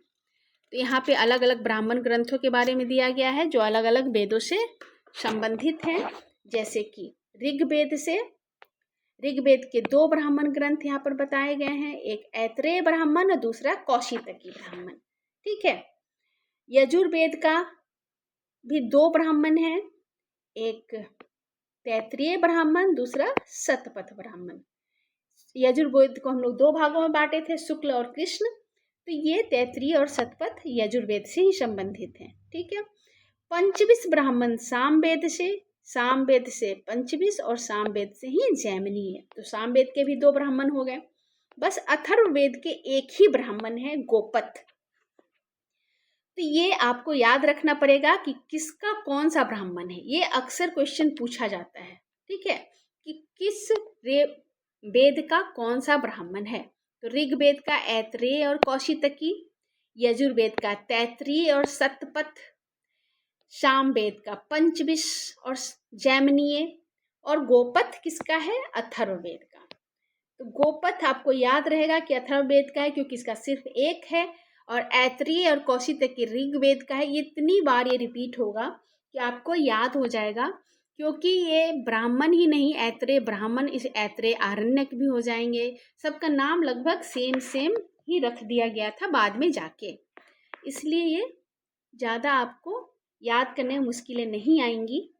तो यहाँ पे अलग अलग ब्राह्मण ग्रंथों के बारे में दिया गया है जो अलग अलग वेदों से संबंधित हैं। जैसे कि ऋग्वेद के 2 ब्राह्मण ग्रंथ यहाँ पर बताए गए हैं, एक ऐत्रेय ब्राह्मण और दूसरा कौशितकी ब्राह्मण। ठीक है, यजुर्वेद का भी 2 ब्राह्मण हैं, एक तैत्रीय ब्राह्मण, दूसरा शतपथ ब्राह्मण। यजुर्वेद को हम लोग 2 भागों में बांटे थे, शुक्ल और कृष्ण। तो ये तैत्रीय और शतपथ यजुर्वेद से ही संबंधित हैं। ठीक है, 25 ब्राह्मण सामवेद से 25 और सामवेद से ही जैमिनी है। तो सामवेद के भी 2 ब्राह्मण हो गए। बस अथर्ववेद के एक ही ब्राह्मण है, गोपथ। तो ये आपको याद रखना पड़ेगा कि किसका कौन सा ब्राह्मण है। ये अक्सर क्वेश्चन पूछा जाता है। ठीक है, कि किस वेद का कौन सा ब्राह्मण है। तो ऋग्वेद का ऐत्रेय और कौशितकी, यजुर्वेद का तैत्रीय और शतपथ, सामवेद का 25 और जैमिनीय, और गोपथ किसका है? अथर्ववेद का। तो गोपथ आपको याद रहेगा कि अथर्ववेद का है क्योंकि इसका सिर्फ एक है, और ऐत्रेय और कौशितकी ऋग्वेद का है। ये इतनी बार ये रिपीट होगा कि आपको याद हो जाएगा, क्योंकि ये ब्राह्मण ही नहीं, ऐत्रेय ब्राह्मण, इस ऐत्रेय आरण्यक भी हो जाएंगे। सबका नाम लगभग सेम ही रख दिया गया था बाद में जाके, इसलिए ये ज़्यादा आपको याद करने में मुश्किलें नहीं आएंगी।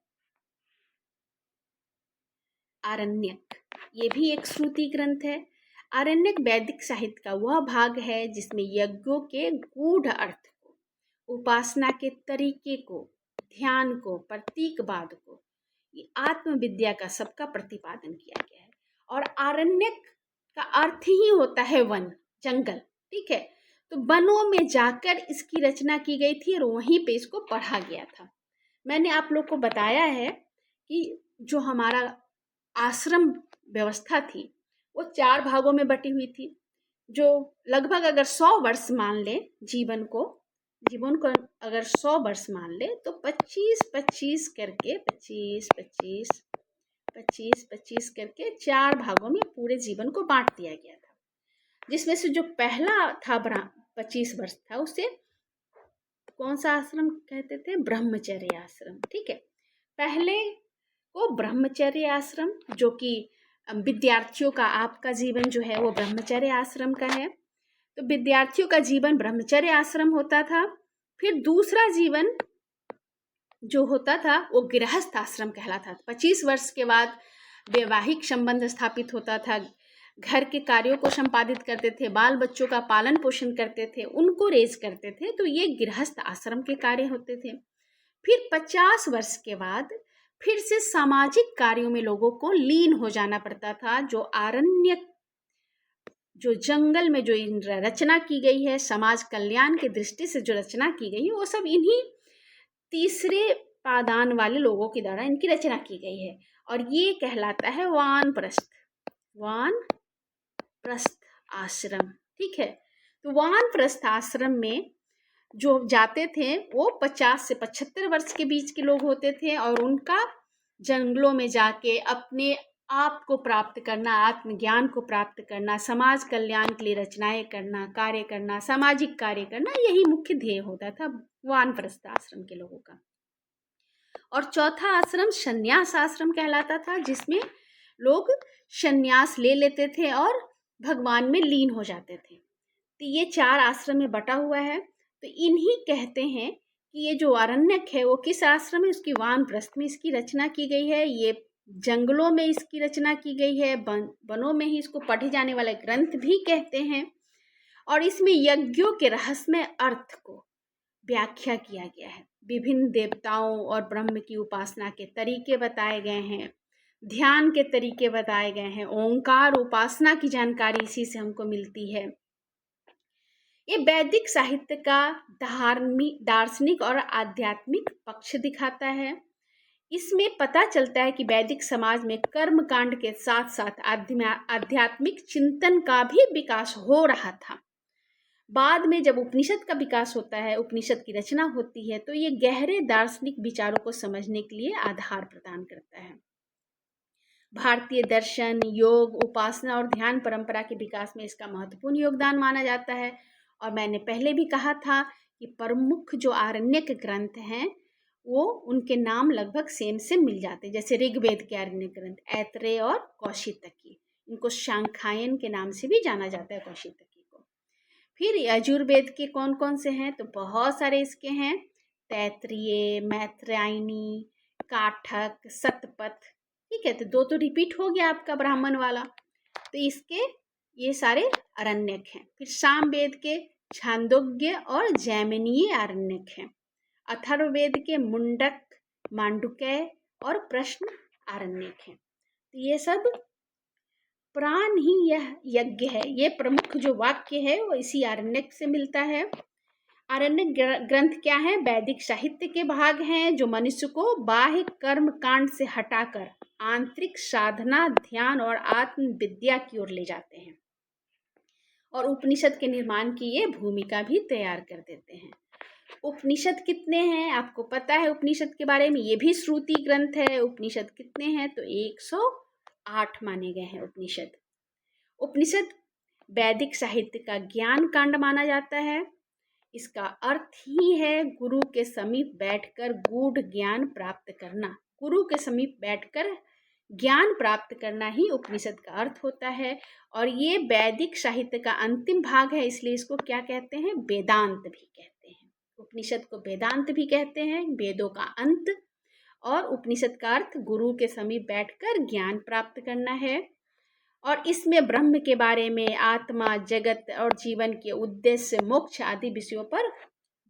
आरण्यक, ये भी एक श्रुति ग्रंथ है। आरण्यक वैदिक साहित्य का वह भाग है जिसमें यज्ञों के गूढ़ अर्थ को, उपासना के तरीके को, ध्यान को, प्रतीकवाद को, आत्मविद्या का सबका प्रतिपादन किया गया है। और आरण्यक का अर्थ ही होता है वन, जंगल, ठीक है। तो वनों में जाकर इसकी रचना की गई थी और वहीं पे इसको पढ़ा गया था। मैंने आप लोग को बताया है कि जो हमारा आश्रम व्यवस्था थी वो 4 भागों में बटी हुई थी, जो लगभग अगर 100 वर्ष मान ले जीवन को अगर 100 वर्ष मान ले तो 25-25 करके 25-25 करके 4 भागों में पूरे जीवन को बांट दिया गया था। जिसमें से जो पहला था 25 वर्ष था, उसे कौन सा आश्रम कहते थे? ब्रह्मचर्य आश्रम, ठीक है। पहले को ब्रह्मचर्य आश्रम, जो कि विद्यार्थियों का, आपका जीवन जो है वो ब्रह्मचर्य आश्रम का है, तो विद्यार्थियों का जीवन ब्रह्मचर्य आश्रम होता था। फिर दूसरा जीवन जो होता था वो गृहस्थ आश्रम कहलाता था। 25 वर्ष के बाद वैवाहिक संबंध स्थापित होता था, घर के कार्यों को संपादित करते थे, बाल बच्चों का पालन पोषण करते थे, उनको रेज करते थे, तो ये गृहस्थ आश्रम के कार्य होते थे। फिर 50 वर्ष के बाद फिर से सामाजिक कार्यों में लोगों को लीन हो जाना पड़ता था। जो आरण्यक, जो जंगल में जो रचना की गई है, समाज कल्याण की दृष्टि से जो रचना की गई है, वो सब इन्हीं तीसरे पादान वाले लोगों के द्वारा इनकी रचना की गई है। और ये कहलाता है वानप्रस्थ आश्रम, ठीक है। तो वानप्रस्थ आश्रम में जो जाते थे वो 50 से 75 वर्ष के बीच के लोग होते थे, और उनका जंगलों में जाके अपने आप को प्राप्त करना, आत्मज्ञान को प्राप्त करना, समाज कल्याण के लिए रचनाएं करना, कार्य करना, सामाजिक कार्य करना, यही मुख्य ध्येय होता था वानप्रस्थ आश्रम के लोगों का। और चौथा आश्रम संन्यास आश्रम कहलाता था, जिसमें लोग संन्यास ले लेते थे और भगवान में लीन हो जाते थे। तो ये 4 आश्रम में बटा हुआ है। तो इन्हीं कहते हैं कि ये जो आरण्यक है वो किस आश्रम में, उसकी वानप्रस्थ में इसकी रचना की गई है। ये जंगलों में इसकी रचना की गई है, वनों में ही इसको पढ़े जाने वाले ग्रंथ भी कहते हैं। और इसमें यज्ञों के रहस्यमय अर्थ को व्याख्या किया गया है, विभिन्न देवताओं और ब्रह्म की उपासना के तरीके बताए गए हैं, ध्यान के तरीके बताए गए हैं, ओंकार उपासना की जानकारी इसी से हमको मिलती है। ये वैदिक साहित्य का दार्शनिक और आध्यात्मिक पक्ष दिखाता है। इसमें पता चलता है कि वैदिक समाज में कर्म कांड के साथ साथ आध्यात्मिक चिंतन का भी विकास हो रहा था। बाद में जब उपनिषद का विकास होता है, उपनिषद की रचना होती है, तो ये गहरे दार्शनिक विचारों को समझने के लिए आधार प्रदान करता है। भारतीय दर्शन, योग, उपासना और ध्यान परंपरा के विकास में इसका महत्वपूर्ण योगदान माना जाता है। और मैंने पहले भी कहा था कि प्रमुख जो आरण्यक ग्रंथ हैं वो उनके नाम लगभग सेम मिल जाते हैं। जैसे ऋग्वेद के आरण्यक ग्रंथ ऐतरेय और कौशितकी, इनको शांखायन के नाम से भी जाना जाता है, कौशितकी को। फिर यजुर्वेद के कौन कौन से हैं, तो बहुत सारे इसके हैं, तैत्तिरीय, मैत्रेयनी, काठक, शतपथ, ठीक है। तो 2 तो रिपीट हो गया आपका ब्राह्मण वाला, तो इसके ये सारे आरण्यक हैं। फिर सामवेद के छांदोग्य और जैमिनीय आरण्यक हैं। अथर्ववेद के मुंडक, मांडुक्य और प्रश्न आरण्यक हैं। तो ये सब प्राण ही यह यज्ञ है, ये प्रमुख जो वाक्य है वो इसी आरण्यक से मिलता है। आरण्यक ग्रंथ क्या है? वैदिक साहित्य के भाग हैं जो मनुष्य को बाह्य कर्म कांड से हटाकर आंतरिक साधना, ध्यान और आत्म विद्या की ओर ले जाते हैं, और उपनिषद के निर्माण की ये भूमिका भी तैयार कर देते हैं। उपनिषद कितने हैं आपको पता है? उपनिषद के बारे में, ये भी श्रुति ग्रंथ है। उपनिषद कितने हैं? तो 108 माने गए हैं उपनिषद। उपनिषद वैदिक साहित्य का ज्ञान कांड माना जाता है। इसका अर्थ ही है गुरु के समीप बैठकर गूढ़ ज्ञान प्राप्त करना। गुरु के समीप बैठकर ज्ञान प्राप्त करना ही उपनिषद का अर्थ होता है। और ये वैदिक साहित्य का अंतिम भाग है, इसलिए इसको क्या कहते हैं? वेदांत भी कहते हैं। उपनिषद को वेदांत भी कहते हैं, वेदों का अंत। और उपनिषद का अर्थ गुरु के समीप बैठकर ज्ञान प्राप्त करना है। और इसमें ब्रह्म के बारे में, आत्मा, जगत और जीवन के उद्देश्य, मोक्ष आदि विषयों पर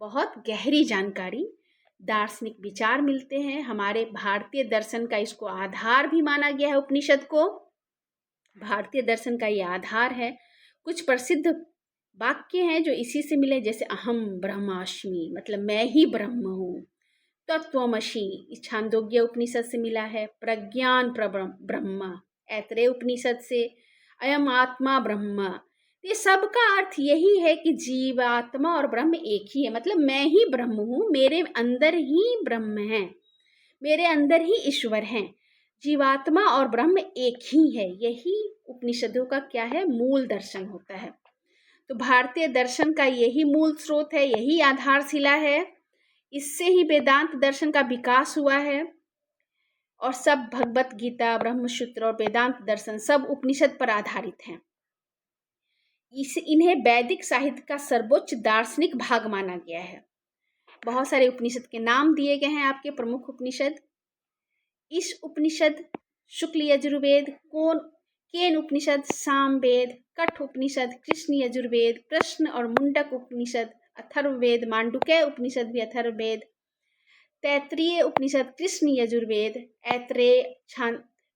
बहुत गहरी जानकारी, दार्शनिक विचार मिलते हैं। हमारे भारतीय दर्शन का इसको आधार भी माना गया है। उपनिषद को भारतीय दर्शन का ये आधार है। कुछ प्रसिद्ध वाक्य हैं जो इसी से मिले, जैसे अहम ब्रह्मास्मि, मतलब मैं ही ब्रह्म हूँ। तत्त्वमसि छांदोग्य उपनिषद से मिला है। प्रज्ञान ब्रह्म ऐतरेय उपनिषद से। अयम आत्मा ब्रह्म, ये सब का अर्थ यही है कि जीवात्मा और ब्रह्म एक ही है, मतलब मैं ही ब्रह्म हूँ, मेरे अंदर ही ब्रह्म है, मेरे अंदर ही ईश्वर हैं। जीवात्मा और ब्रह्म एक ही है, यही उपनिषदों का क्या है? मूल दर्शन होता है। तो भारतीय दर्शन का यही मूल स्रोत है, यही आधारशिला है। इससे ही वेदांत दर्शन का विकास हुआ है। और सब भगवत गीता, ब्रह्मसूत्र और वेदांत दर्शन सब उपनिषद पर आधारित हैं। इन्हें वैदिक साहित्य का सर्वोच्च दार्शनिक भाग माना गया है। बहुत सारे उपनिषद के नाम दिए गए हैं आपके, प्रमुख उपनिषद। इस उपनिषद शुक्ल यजुर्वेद, केन उपनिषद, सामवेद, कठ उपनिषद, कृष्ण यजुर्वेद, प्रश्न और मुंडक उपनिषद, अथर्ववेद, मांडुक्य उपनिषद भी अथर्ववेद, तैत्तिरीय उपनिषद, कृष्ण यजुर्वेद, ऐतरेय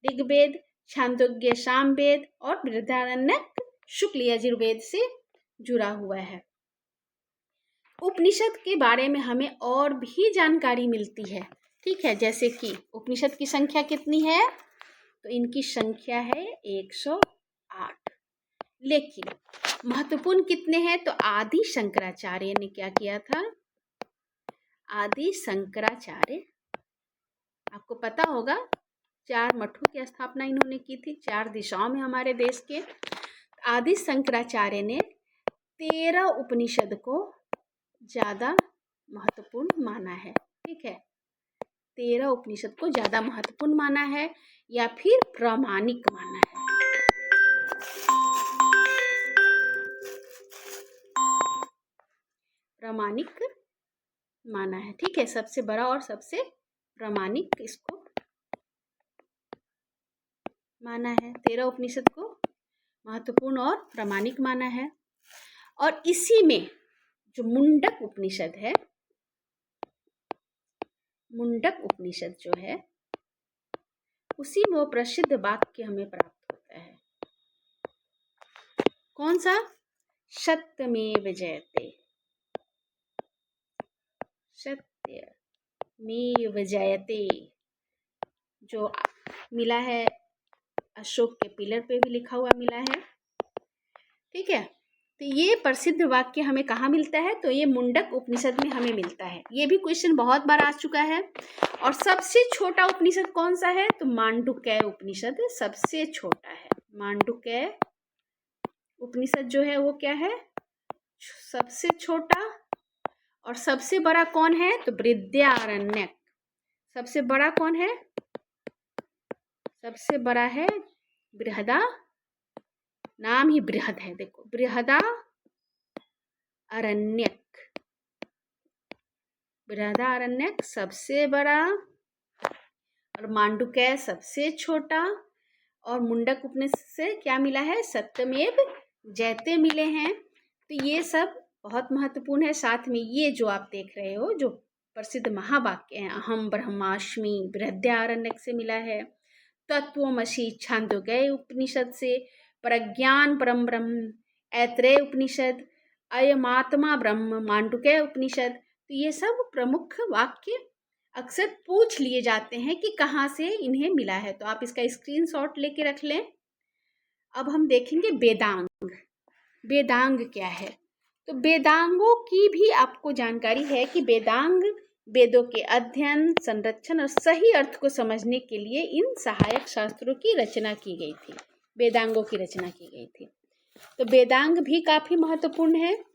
ऋग्वेद, छांदोग्य सामवेद और बृहदारण्यक शुक्ल यजुर्वेद से जुड़ा हुआ है। उपनिषद के बारे में हमें और भी जानकारी मिलती है, ठीक है। जैसे कि उपनिषद की संख्या कितनी है? तो इनकी संख्या है 108। लेकिन महत्वपूर्ण कितने हैं? तो आदि शंकराचार्य ने क्या किया था? आदि शंकराचार्य, आपको पता होगा, 4 मठों की स्थापना इन्होंने की थी 4 दिशाओं में हमारे देश के। आदि शंकराचार्य ने 13 उपनिषद को ज़्यादा महत्वपूर्ण माना है, ठीक है। 13 उपनिषद को ज़्यादा महत्वपूर्ण माना है या फिर प्रामाणिक माना है। प्रामाणिक माना है, ठीक है। सबसे बड़ा और सबसे प्रामाणिक इसको माना है। 13 उपनिषद को महत्वपूर्ण और प्रामाणिक माना है। और इसी में जो मुंडक उपनिषद है, मुंडक उपनिषद जो है, उसी में वो प्रसिद्ध वाक्य हमें प्राप्त होता है। कौन सा? सत्यमेव जयते, सत्यमेव जयते, जो मिला है अशोक के पिलर पे भी लिखा हुआ मिला है, ठीक है। तो ये प्रसिद्ध वाक्य हमें कहाँ मिलता है? तो ये मुंडक उपनिषद में हमें मिलता है। ये भी क्वेश्चन बहुत बार आ चुका है। और सबसे छोटा उपनिषद कौन सा है? तो मांडुक्य उपनिषद सबसे छोटा है। मांडुक्य उपनिषद जो है वो क्या है? सबसे छोटा। और सबसे बड़ा कौन है? तो बृहदारण्यक। सबसे बड़ा कौन है? सबसे बड़ा है बृहदा, नाम ही बृहद है, देखो, बृहदारण्यक। बृहदारण्यक सबसे बड़ा और मांडुक्य सबसे छोटा। और मुंडक उपनिषद से क्या मिला है? सत्यमेव जयते मिले हैं। तो ये सब बहुत महत्वपूर्ण है। साथ में ये जो आप देख रहे हो, जो प्रसिद्ध महावाक्य हैं, अहम ब्रह्मास्मि बृहदारण्यक से मिला है, तत्त्वमसि छांदोग्य उपनिषद से, प्रज्ञान परम ब्रह्म ऐतरेय उपनिषद, अयमात्मा ब्रह्म मांडुक्य उपनिषद। तो ये सब प्रमुख वाक्य अक्सर पूछ लिए जाते हैं कि कहाँ से इन्हें मिला है, तो आप इसका स्क्रीनशॉट लेके रख लें। अब हम देखेंगे वेदांग। वेदांग क्या है? तो वेदांगों की भी आपको जानकारी है कि वेदांग वेदों के अध्ययन, संरक्षण और सही अर्थ को समझने के लिए इन सहायक शास्त्रों की रचना की गई थी। वेदांगों की रचना की गई थी। तो वेदांग भी काफ़ी महत्वपूर्ण है।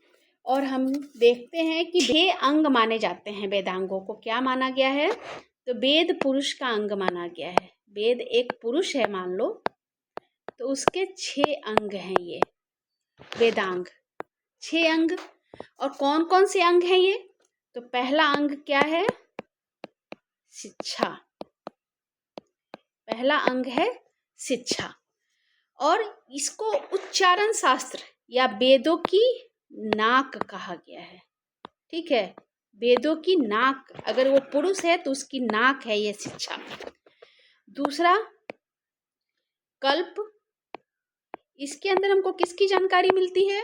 और हम देखते हैं कि 6 अंग माने जाते हैं वेदांगों को। क्या माना गया है? तो वेद पुरुष का अंग माना गया है। वेद एक पुरुष है मान लो, तो उसके 6 अंग हैं ये वेदांग, 6 अंग। और कौन कौन से अंग हैं ये? तो पहला अंग क्या है? शिक्षा। पहला अंग है शिक्षा, और इसको उच्चारण शास्त्र या वेदों की नाक कहा गया है। ठीक है, वेदों की नाक, अगर वो पुरुष है तो उसकी नाक है ये शिक्षा। दूसरा कल्प, इसके अंदर हमको किसकी जानकारी मिलती है?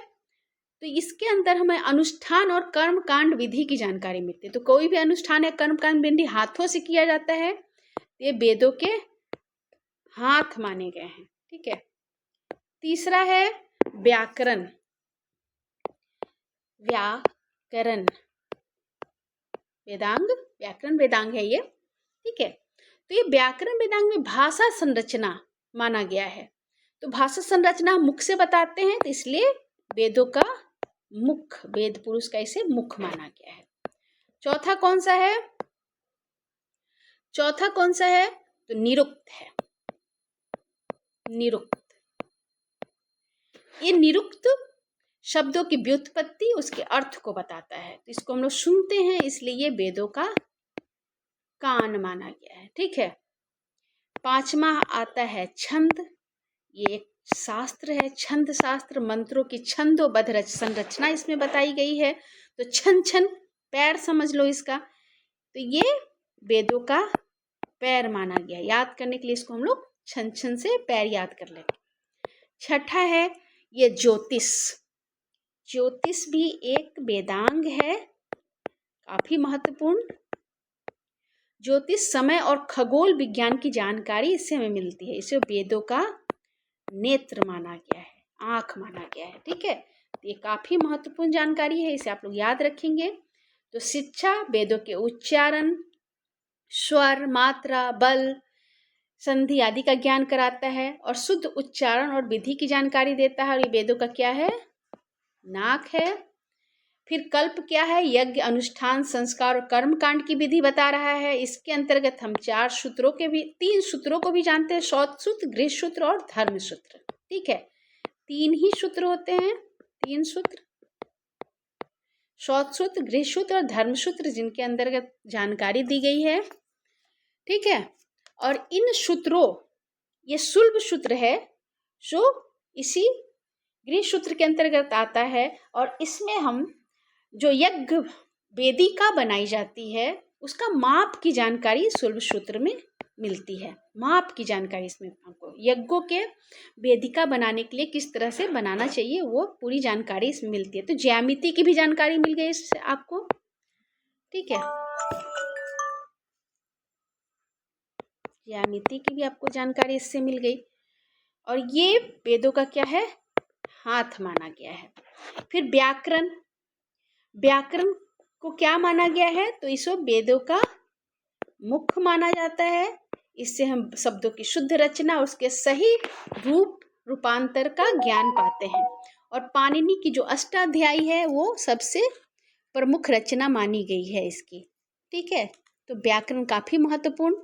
तो इसके अंदर हमें अनुष्ठान और कर्म कांड विधि की जानकारी मिलती है। तो कोई भी अनुष्ठान या कर्म कांड विधि हाथों से किया जाता है, ये वेदों के हाथ माने गए हैं। ठीक है। तीसरा है व्याकरण। व्याकरण वेदांग, व्याकरण वेदांग है ये। ठीक है, तो ये व्याकरण वेदांग में भाषा संरचना माना गया है। तो भाषा संरचना मुख से बताते हैं, तो इसलिए वेदों का मुख, वेद पुरुष का इसे मुख माना गया है। चौथा कौन सा है? चौथा कौन सा है? तो निरुक्त है। निरुक्त, ये निरुक्त शब्दों की व्युत्पत्ति, उसके अर्थ को बताता है। तो इसको हम लोग सुनते हैं, इसलिए ये वेदों का कान माना गया है। ठीक है। पांचवा आता है छंद। ये एक शास्त्र है, छंद शास्त्र, मंत्रों की छंदोबद्ध संरचना इसमें बताई गई है। तो छन छन पैर समझ लो इसका, तो ये वेदों का पैर माना गया। याद करने के लिए इसको हम लोग छन छन से पैर याद कर लेंगे। छठा है ये ज्योतिष। ज्योतिष भी एक वेदांग है, काफी महत्वपूर्ण। ज्योतिष समय और खगोल विज्ञान की जानकारी इससे हमें मिलती है। इसे वेदों का नेत्र माना गया है, आंख माना गया है। ठीक है, तो ये काफी महत्वपूर्ण जानकारी है, इसे आप लोग याद रखेंगे। तो शिक्षा वेदों के उच्चारण, स्वर, मात्रा, बल, संधि आदि का ज्ञान कराता है, और शुद्ध उच्चारण और विधि की जानकारी देता है। और ये वेदों का क्या है? नाक है। फिर कल्प क्या है? यज्ञ, अनुष्ठान, संस्कार और कर्म कांड की विधि बता रहा है। इसके अंतर्गत हम 4 सूत्रों के भी, 3 सूत्रों को भी जानते हैं, शौच सूत्र, गृह सूत्र और धर्म सूत्र। ठीक है, 3 ही सूत्र होते हैं, 3 सूत्र, शौच सूत्र, गृह सूत्र और धर्म सूत्र, जिनके अंतर्गत जानकारी दी गई है। ठीक है, और इन सूत्रों, ये सुलभ सूत्र है जो इसी गृह सूत्र के अंतर्गत आता है, और इसमें हम जो यज्ञ वेदिका बनाई जाती है उसका माप की जानकारी सुलभ सूत्र में मिलती है। माप की जानकारी इसमें हमको यज्ञों के वेदिका बनाने के लिए किस तरह से बनाना चाहिए वो पूरी जानकारी इसमें मिलती है। तो ज्यामिति की भी जानकारी मिल गई इससे आपको। ठीक है, ज्यामिति की भी आपको जानकारी इससे मिल गई, और ये वेदों का क्या है? हाथ माना गया है। फिर व्याकरण, व्याकरण को क्या माना गया है? तो इसे वेदों का मुख माना जाता है। इससे हम शब्दों की शुद्ध रचना, उसके सही रूप रूपांतर का ज्ञान पाते हैं। और पाणिनि की जो अष्टाध्यायी है वो सबसे प्रमुख रचना मानी गई है इसकी। ठीक है, तो व्याकरण काफी महत्वपूर्ण।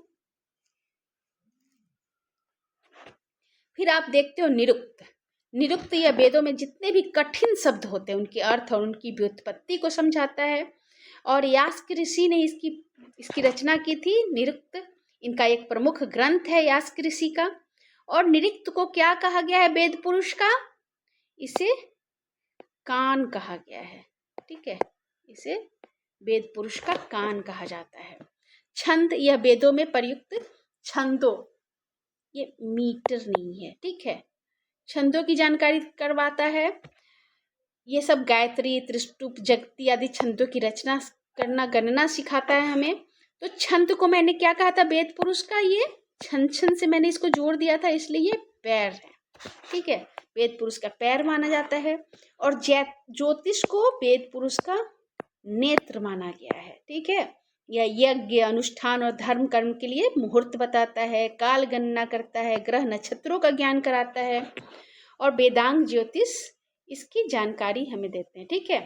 फिर आप देखते हो निरुक्त। निरुक्त या वेदों में जितने भी कठिन शब्द होते हैं उनके अर्थ और उनकी व्युत्पत्ति को समझाता है। और यास्क ऋषि ने इसकी रचना की थी। निरुक्त इनका एक प्रमुख ग्रंथ है यास्क ऋषि का। और निरुक्त को क्या कहा गया है वेद पुरुष का? इसे कान कहा गया है। ठीक है, इसे वेद पुरुष का कान कहा जाता है। छंद, यह वेदों में प्रयुक्त छंदों, ये मीटर नहीं है। ठीक है, छंदों की जानकारी करवाता है। ये सब गायत्री, त्रिष्टुप, जगती आदि छंदों की रचना करना, गणना सिखाता है हमें। तो छंद को मैंने क्या कहा था वेद पुरुष का? ये छन छन से मैंने इसको जोड़ दिया था, इसलिए ये पैर है। ठीक है, वेद पुरुष का पैर माना जाता है। और ज्योतिष को वेद पुरुष का नेत्र माना गया है। ठीक है, यह यज्ञ, अनुष्ठान और धर्म कर्म के लिए मुहूर्त बताता है, काल गणना करता है, ग्रह नक्षत्रों का ज्ञान कराता है, और वेदांग ज्योतिष इसकी जानकारी हमें देते हैं। ठीक है,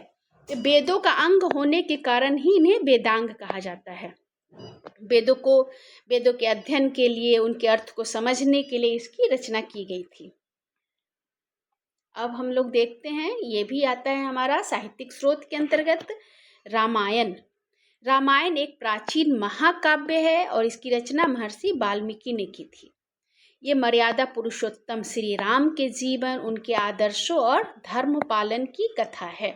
वेदों का अंग होने के कारण ही इन्हें वेदांग कहा जाता है। वेदों के अध्ययन के लिए, उनके अर्थ को समझने के लिए इसकी रचना की गई थी। अब हम लोग देखते हैं, ये भी आता है हमारा साहित्यिक स्रोत के अंतर्गत, रामायण। रामायण एक प्राचीन महाकाव्य है और इसकी रचना महर्षि वाल्मीकि ने की थी। ये मर्यादा पुरुषोत्तम श्री राम के जीवन, उनके आदर्शों और धर्म पालन की कथा है।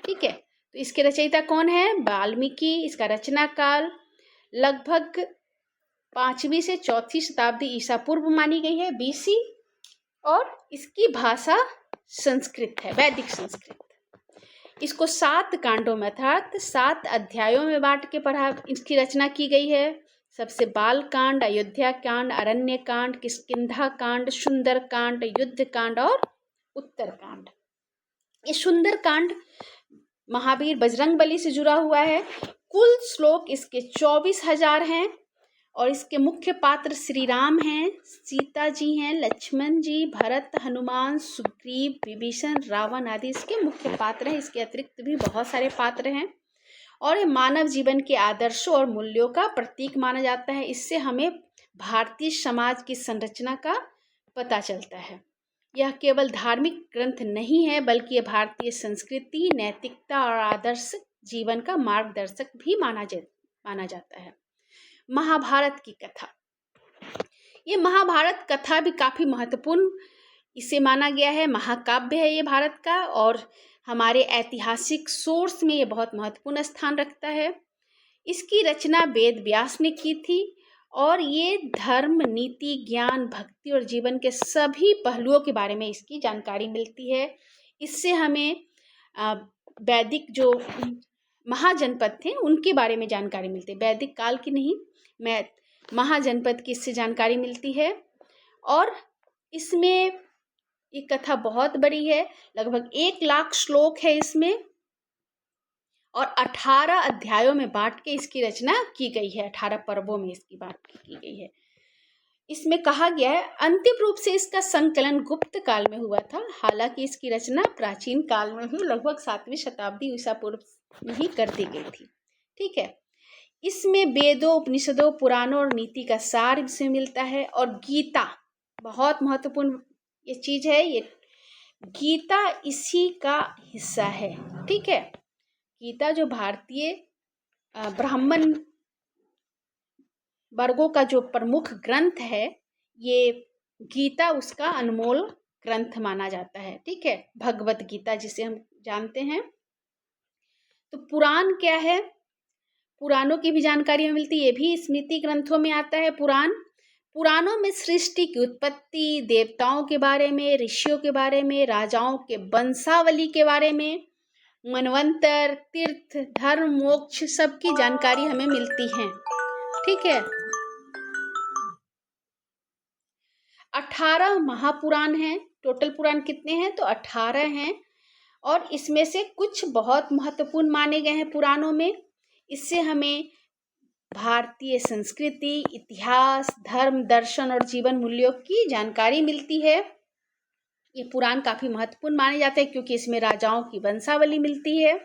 ठीक है, तो इसके रचयिता कौन है? वाल्मीकि। इसका रचना काल लगभग 5वीं से 4वीं शताब्दी ईसा पूर्व मानी गई है, BC, और इसकी भाषा संस्कृत है, वैदिक संस्कृत। इसको 7 कांडों में अर्थात 7 अध्यायों में बांट के इसकी रचना की गई है। सबसे बाल कांड, अयोध्या कांड, अरण्य कांड, किष्किंधा कांड, सुंदर कांड, युद्ध कांड और उत्तर कांड। ये सुंदर कांड महावीर बजरंगबली से जुड़ा हुआ है। कुल श्लोक इसके 24,000 हैं और इसके मुख्य पात्र श्री राम हैं, सीता जी हैं, लक्ष्मण जी, भरत, हनुमान, सुग्रीव, विभीषण, रावण आदि इसके मुख्य पात्र हैं। इसके अतिरिक्त भी बहुत सारे पात्र हैं और ये मानव जीवन के आदर्शों और मूल्यों का प्रतीक माना जाता है। इससे हमें भारतीय समाज की संरचना का पता चलता है। यह केवल धार्मिक ग्रंथ नहीं है, बल्कि यह भारतीय संस्कृति, नैतिकता और आदर्श जीवन का मार्गदर्शक भी माना जाता है। महाभारत की कथा, ये महाभारत कथा भी काफ़ी महत्वपूर्ण इसे माना गया है। महाकाव्य है ये भारत का और हमारे ऐतिहासिक सोर्स में ये बहुत महत्वपूर्ण स्थान रखता है। इसकी रचना वेद व्यास ने की थी और ये धर्म, नीति, ज्ञान, भक्ति और जीवन के सभी पहलुओं के बारे में इसकी जानकारी मिलती है। इससे हमें वैदिक जो महाजनपद थे उनके बारे में जानकारी मिलती है, वैदिक काल की नहीं, महाजनपद की इससे जानकारी मिलती है। और इसमें ये कथा बहुत बड़ी है, लगभग 1 लाख श्लोक है इसमें और 18 अध्यायों में बांट के इसकी रचना की गई है। 18 पर्वों में इसकी बांट के की गई है। इसमें कहा गया है अंतिम रूप से इसका संकलन गुप्त काल में हुआ था, हालांकि इसकी रचना प्राचीन काल में ही लगभग 7वीं शताब्दी ईसा पूर्व में ही कर दी गई थी। ठीक है, इसमें वेदों, उपनिषदों, पुराणों और नीति का सार इसमें मिलता है। और गीता बहुत महत्वपूर्ण ये चीज़ है, ये गीता इसी का हिस्सा है। ठीक है, गीता जो भारतीय ब्राह्मण वर्गों का जो प्रमुख ग्रंथ है, ये गीता उसका अनमोल ग्रंथ माना जाता है। ठीक है, भगवत गीता जिसे हम जानते हैं। तो पुराण क्या है? पुराणों की भी जानकारी हमें मिलती है, ये भी स्मृति ग्रंथों में आता है। पुराणों में सृष्टि की उत्पत्ति, देवताओं के बारे में, ऋषियों के बारे में, राजाओं के वंशावली के बारे में, मनवंतर, तीर्थ, धर्म, मोक्ष सबकी जानकारी हमें मिलती है। ठीक है, 18 महापुराण हैं। टोटल पुराण कितने हैं? तो 18 हैं और इसमें से कुछ बहुत महत्वपूर्ण माने गए हैं पुराणों में। इससे हमें भारतीय संस्कृति, इतिहास, धर्म, दर्शन और जीवन मूल्यों की जानकारी मिलती है। ये पुराण काफ़ी महत्वपूर्ण माने जाते हैं क्योंकि इसमें राजाओं की वंशावली मिलती है,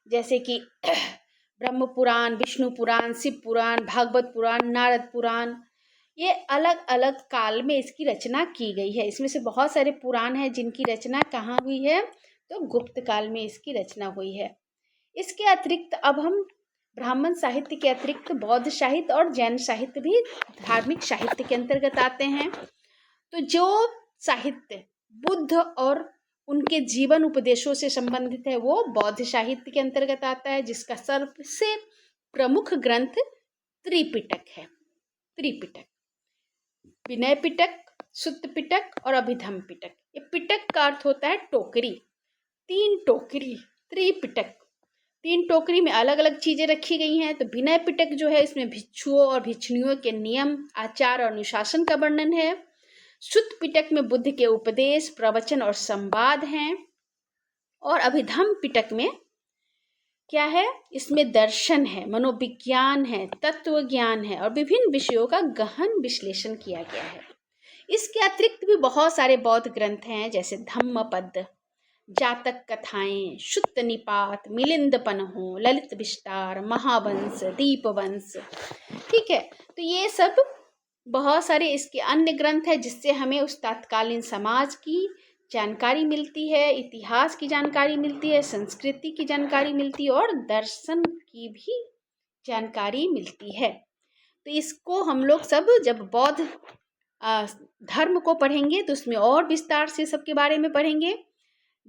जैसे कि ब्रह्म पुराण, विष्णु पुराण, शिव पुराण, भागवत पुराण, नारद पुराण। ये अलग अलग काल में इसकी रचना की गई है। इसमें से बहुत सारे पुराण हैं जिनकी रचना कहाँ हुई है? तो गुप्त काल में इसकी रचना हुई है। इसके अतिरिक्त अब हम ब्राह्मण साहित्य के अतिरिक्त बौद्ध साहित्य और जैन साहित्य भी धार्मिक साहित्य के अंतर्गत आते हैं। तो जो साहित्य बुद्ध और उनके जीवन उपदेशों से संबंधित है वो बौद्ध साहित्य के अंतर्गत आता है, जिसका सबसे प्रमुख ग्रंथ त्रिपिटक है। त्रिपिटक, विनय पिटक, सुत्त पिटक और अभिधम्म पिटक। ये पिटक का अर्थ होता है टोकरी, 3 टोकरी, त्रिपिटक। 3 टोकरी में अलग अलग चीजें रखी गई हैं। तो विनय पिटक जो है इसमें भिक्षुओं और भिक्षुणियों के नियम, आचार और अनुशासन का वर्णन है। सुत्त पिटक में बुद्ध के उपदेश, प्रवचन और संवाद हैं। और अभिधम्म पिटक में क्या है? इसमें दर्शन है, मनोविज्ञान है, तत्व ज्ञान है और विभिन्न विषयों का गहन विश्लेषण किया गया है। इसके अतिरिक्त भी बहुत सारे बौद्ध ग्रंथ हैं, जैसे धम्मपद, जातक कथाएं, शुद्ध निपात, मिलिंदपन हो, ललित विस्तार, महावंश, दीपवंश। ठीक है, तो ये सब बहुत सारे इसके अन्य ग्रंथ है जिससे हमें उस तत्कालीन समाज की जानकारी मिलती है, इतिहास की जानकारी मिलती है, संस्कृति की जानकारी मिलती है और दर्शन की भी जानकारी मिलती है। तो इसको हम लोग सब जब बौद्ध धर्म को पढ़ेंगे तो उसमें और विस्तार से सबके बारे में पढ़ेंगे।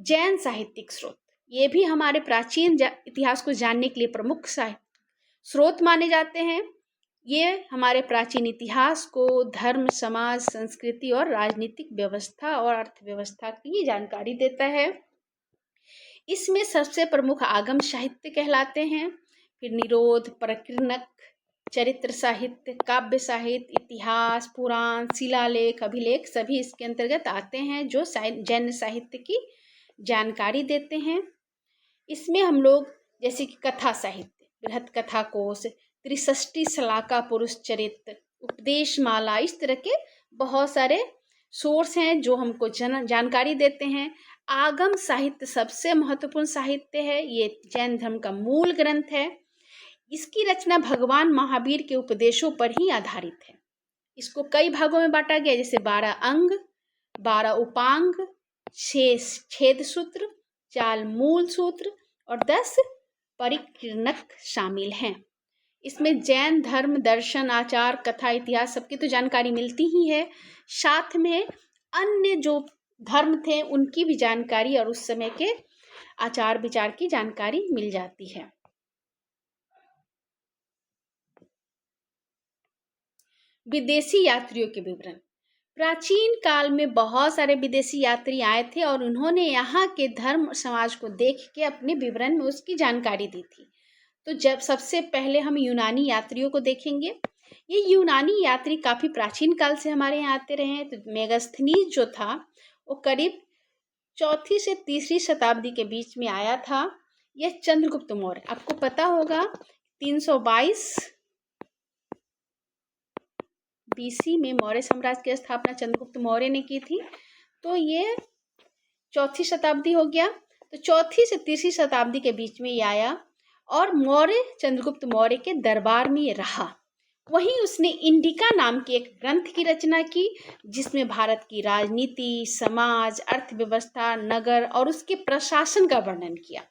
जैन साहित्यिक स्रोत, ये भी हमारे प्राचीन इतिहास को जानने के लिए प्रमुख स्रोत माने जाते हैं। ये हमारे प्राचीन इतिहास को धर्म, समाज, संस्कृति और राजनीतिक व्यवस्था और अर्थव्यवस्था की जानकारी देता है। इसमें सबसे प्रमुख आगम साहित्य कहलाते हैं, फिर निरोध, प्रकीर्णक, चरित्र साहित्य, काव्य साहित्य, इतिहास, पुराण, शिलालेख, अभिलेख सभी इसके अंतर्गत आते हैं जो जैन साहित्य की जानकारी देते हैं। इसमें हम लोग जैसे कि कथा साहित्य, बृहत कथा कोश, त्रिषष्टि शलाका पुरुष चरित्र, उपदेश माला, इस तरह के बहुत सारे सोर्स हैं जो हमको जानकारी देते हैं। आगम साहित्य सबसे महत्वपूर्ण साहित्य है, ये जैन धर्म का मूल ग्रंथ है। इसकी रचना भगवान महावीर के उपदेशों पर ही आधारित है। इसको कई भागों में बांटा गया, जैसे 12 अंग, 12 उपांग, 6 छेद सूत्र, 4 मूल सूत्र और 10 परिकीर्णक शामिल हैं। इसमें जैन धर्म, दर्शन, आचार, कथा, इतिहास सबकी तो जानकारी मिलती ही है, साथ में अन्य जो धर्म थे उनकी भी जानकारी और उस समय के आचार विचार की जानकारी मिल जाती है। विदेशी यात्रियों के विवरण। प्राचीन काल में बहुत सारे विदेशी यात्री आए थे और उन्होंने यहाँ के धर्म समाज को देख के अपने विवरण में उसकी जानकारी दी थी। तो जब सबसे पहले हम यूनानी यात्रियों को देखेंगे। ये यूनानी यात्री काफ़ी प्राचीन काल से हमारे यहाँ आते रहे हैं। तो मेगास्थनीज जो था वो करीब 4वीं से 3वीं शताब्दी के बीच में आया था। यह चंद्रगुप्त मौर्य, आपको पता होगा 322 BC में मौर्य साम्राज्य की स्थापना चंद्रगुप्त मौर्य ने की थी। तो ये 4वीं शताब्दी हो गया। तो 4वीं से 3वीं शताब्दी के बीच में ये आया और चंद्रगुप्त मौर्य के दरबार में ये रहा। वहीं उसने इंडिका नाम की एक ग्रंथ की रचना की जिसमें भारत की राजनीति, समाज, अर्थव्यवस्था, नगर और उसके प्रशासन का वर्णन किया।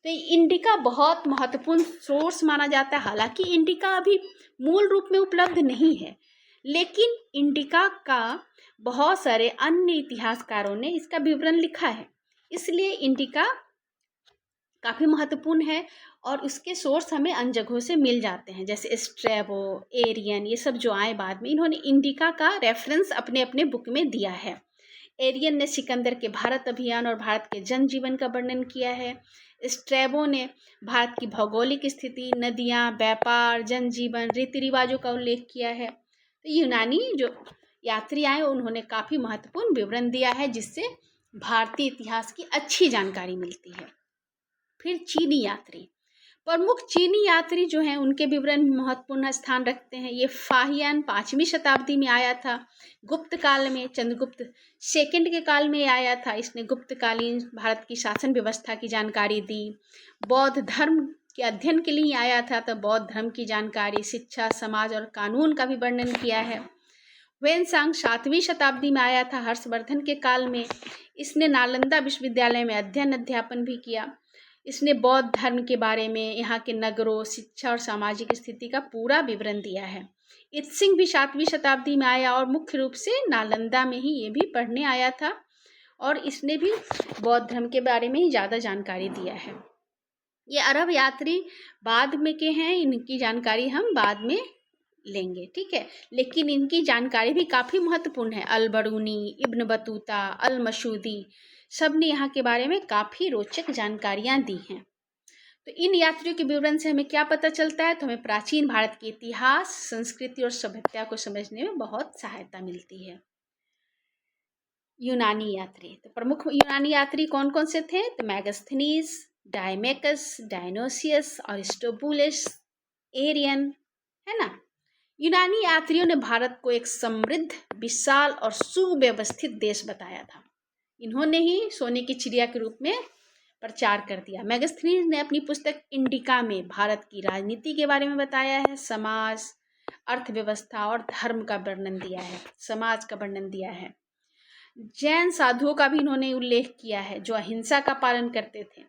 तो इंडिका बहुत महत्वपूर्ण सोर्स माना जाता है। हालांकि इंडिका अभी मूल रूप में उपलब्ध नहीं है, लेकिन इंडिका का बहुत सारे अन्य इतिहासकारों ने इसका विवरण लिखा है, इसलिए इंडिका काफ़ी महत्वपूर्ण है और उसके सोर्स हमें अन्य जगहों से मिल जाते हैं, जैसे स्ट्रैबो, एरियन, ये सब जो आए बाद में, इन्होंने इंडिका का रेफरेंस अपने अपने बुक में दिया है। एरियन ने सिकंदर के भारत अभियान और भारत के जनजीवन का वर्णन किया है। स्ट्रैबो ने भारत की भौगोलिक स्थिति, नदियाँ, व्यापार, जनजीवन, रीति रिवाजों का उल्लेख किया है। तो यूनानी जो यात्री आए उन्होंने काफ़ी महत्वपूर्ण विवरण दिया है जिससे भारतीय इतिहास की अच्छी जानकारी मिलती है। फिर चीनी यात्री, प्रमुख चीनी यात्री जो हैं उनके विवरण महत्वपूर्ण स्थान रखते हैं। ये फाहियान 5वीं शताब्दी में आया था। गुप्त काल में चंद्रगुप्त सेकंड के काल में आया था। इसने गुप्तकालीन भारत की शासन व्यवस्था की जानकारी दी। बौद्ध धर्म के अध्ययन के लिए आया था, तो बौद्ध धर्म की जानकारी, शिक्षा, समाज और कानून का भी वर्णन किया है। वेनसांग 7वीं शताब्दी में आया था, हर्षवर्धन के काल में। इसने नालंदा विश्वविद्यालय में अध्यापन भी किया। इसने बौद्ध धर्म के बारे में, यहाँ के नगरों, शिक्षा और सामाजिक स्थिति का पूरा विवरण दिया है। इत्सिंग भी 7वीं शताब्दी में आया और मुख्य रूप से नालंदा में ही ये भी पढ़ने आया था और इसने भी बौद्ध धर्म के बारे में ही ज़्यादा जानकारी दिया है। ये अरब यात्री बाद में के हैं, इनकी जानकारी हम बाद में लेंगे, ठीक है, लेकिन इनकी जानकारी भी काफ़ी महत्वपूर्ण है। अल बरूनी, इब्न बतूता, अल मसूदी, सब ने यहाँ के बारे में काफ़ी रोचक जानकारियाँ दी हैं। तो इन यात्रियों के विवरण से हमें क्या पता चलता है? तो हमें प्राचीन भारत के इतिहास, संस्कृति और सभ्यता को समझने में बहुत सहायता मिलती है। यूनानी यात्री, तो प्रमुख यूनानी यात्री कौन कौन से थे? तो मेगास्थनीज, डायमेकस, डायनोसियस, अरिस्टोबुलस, एरियन, है ना। यूनानी यात्रियों ने भारत को एक समृद्ध, विशाल और सुव्यवस्थित देश बताया था। इन्होंने ही सोने की चिड़िया के रूप में प्रचार कर दिया। मेगास्थनीज ने अपनी पुस्तक इंडिका में भारत की राजनीति के बारे में बताया है, समाज, अर्थव्यवस्था और धर्म का वर्णन दिया है, समाज का वर्णन दिया है। जैन साधुओं का भी इन्होंने उल्लेख किया है जो अहिंसा का पालन करते थे।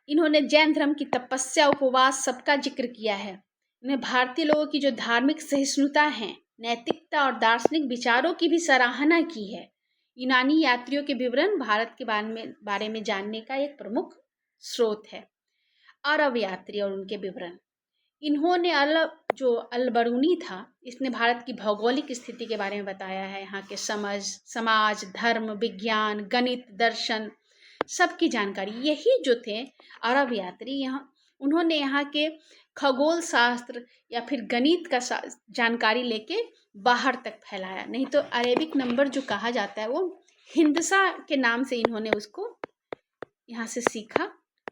इन्होंने जैन धर्म की तपस्या, उपवास सबका जिक्र किया है। इन्हें भारतीय लोगों की जो धार्मिक सहिष्णुता है, नैतिकता और दार्शनिक विचारों की भी सराहना की है। यूनानी यात्रियों के विवरण भारत के बारे में जानने का एक प्रमुख स्रोत है। अरब यात्री और उनके विवरण, इन्होंने जो अलबरूनी था, इसने भारत की भौगोलिक स्थिति के बारे में बताया है। यहाँ के समाज, धर्म, विज्ञान, गणित, दर्शन सबकी जानकारी, यही जो थे अरब यात्री, उन्होंने यहाँ के खगोल शास्त्र या फिर गणित का जानकारी लेके बाहर तक फैलाया। नहीं तो अरेबिक नंबर जो कहा जाता है वो हिंदसा के नाम से इन्होंने उसको यहाँ से सीखा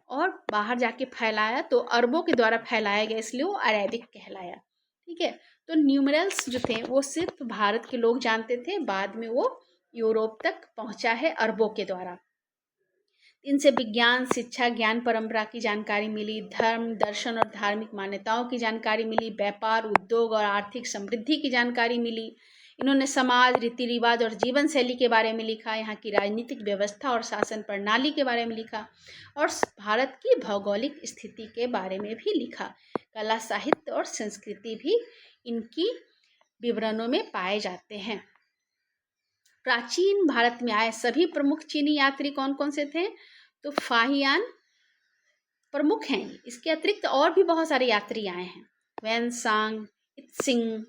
और बाहर जाके फैलाया, तो अरबों के द्वारा फैलाया गया, इसलिए वो अरेबिक कहलाया। ठीक है, तो न्यूमरल्स जो थे वो सिर्फ भारत के लोग जानते थे, बाद में वो यूरोप तक पहुंचा है अरबों के द्वारा। इनसे विज्ञान, शिक्षा, ज्ञान परंपरा की जानकारी मिली, धर्म, दर्शन और धार्मिक मान्यताओं की जानकारी मिली, व्यापार, उद्योग और आर्थिक समृद्धि की जानकारी मिली। इन्होंने समाज, रीति रिवाज और जीवन शैली के बारे में लिखा, यहाँ की राजनीतिक व्यवस्था और शासन प्रणाली के बारे में लिखा और भारत की भौगोलिक स्थिति के बारे में भी लिखा। कला, साहित्य और संस्कृति भी इनकी विवरणों में पाए जाते हैं। प्राचीन भारत में आए सभी प्रमुख चीनी यात्री कौन कौन से थे? तो फाहियान प्रमुख हैं। इसके अतिरिक्त और भी बहुत सारे यात्री आए हैं। वैनसांग, इत्सिंग,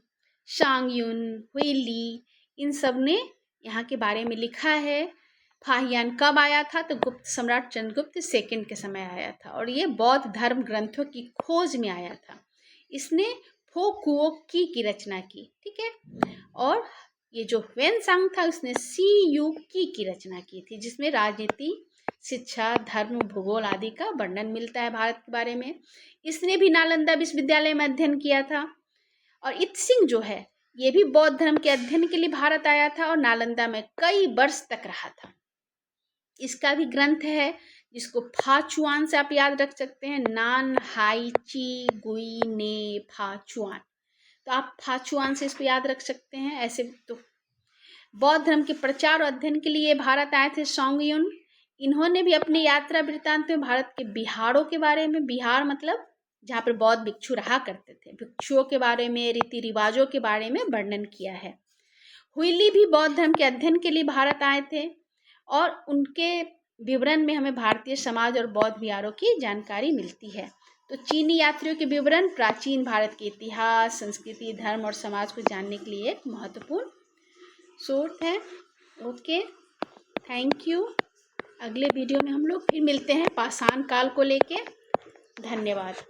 शांगयुन, हुईली, इन सब ने यहाँ के बारे में लिखा है। फाहियान कब आया था? तो गुप्त सम्राट चंद्रगुप्त सेकंड के समय आया था और ये बौद्ध धर्म ग्रंथों की खोज में आया था। इसने फोकुओकी की रचना की। ठीक है, और ये जो वैनसांग था उसने सीयूकी की रचना की थी, जिसमें राजनीति, शिक्षा, धर्म, भूगोल आदि का वर्णन मिलता है भारत के बारे में। इसने भी नालंदा विश्वविद्यालय में अध्ययन किया था। और इत्सिंग जो है ये भी बौद्ध धर्म के अध्ययन के लिए भारत आया था और नालंदा में कई वर्ष तक रहा था। इसका भी ग्रंथ है जिसको फाचुआन से आप याद रख सकते हैं, नान हाई ची गुई ने फाचुआन, तो आप फाचुआन से इसको याद रख सकते हैं। ऐसे तो बौद्ध धर्म के प्रचार और अध्ययन के लिए भारत आए थे शांगयुन। इन्होंने भी अपनी यात्रा वृत्तांत में भारत के बिहारों के बारे में, बिहार मतलब जहाँ पर बौद्ध भिक्षु रहा करते थे, भिक्षुओं के बारे में, रीति रिवाजों के बारे में वर्णन किया है। हुईली भी बौद्ध धर्म के अध्ययन के लिए भारत आए थे और उनके विवरण में हमें भारतीय समाज और बौद्ध विहारों की जानकारी मिलती है। तो चीनी यात्रियों के विवरण प्राचीन भारत के इतिहास, संस्कृति, धर्म और समाज को जानने के लिए एक महत्वपूर्ण स्रोत है। Okay, thank you. अगले वीडियो में हम लोग फिर मिलते हैं पाषाण काल को लेके। धन्यवाद।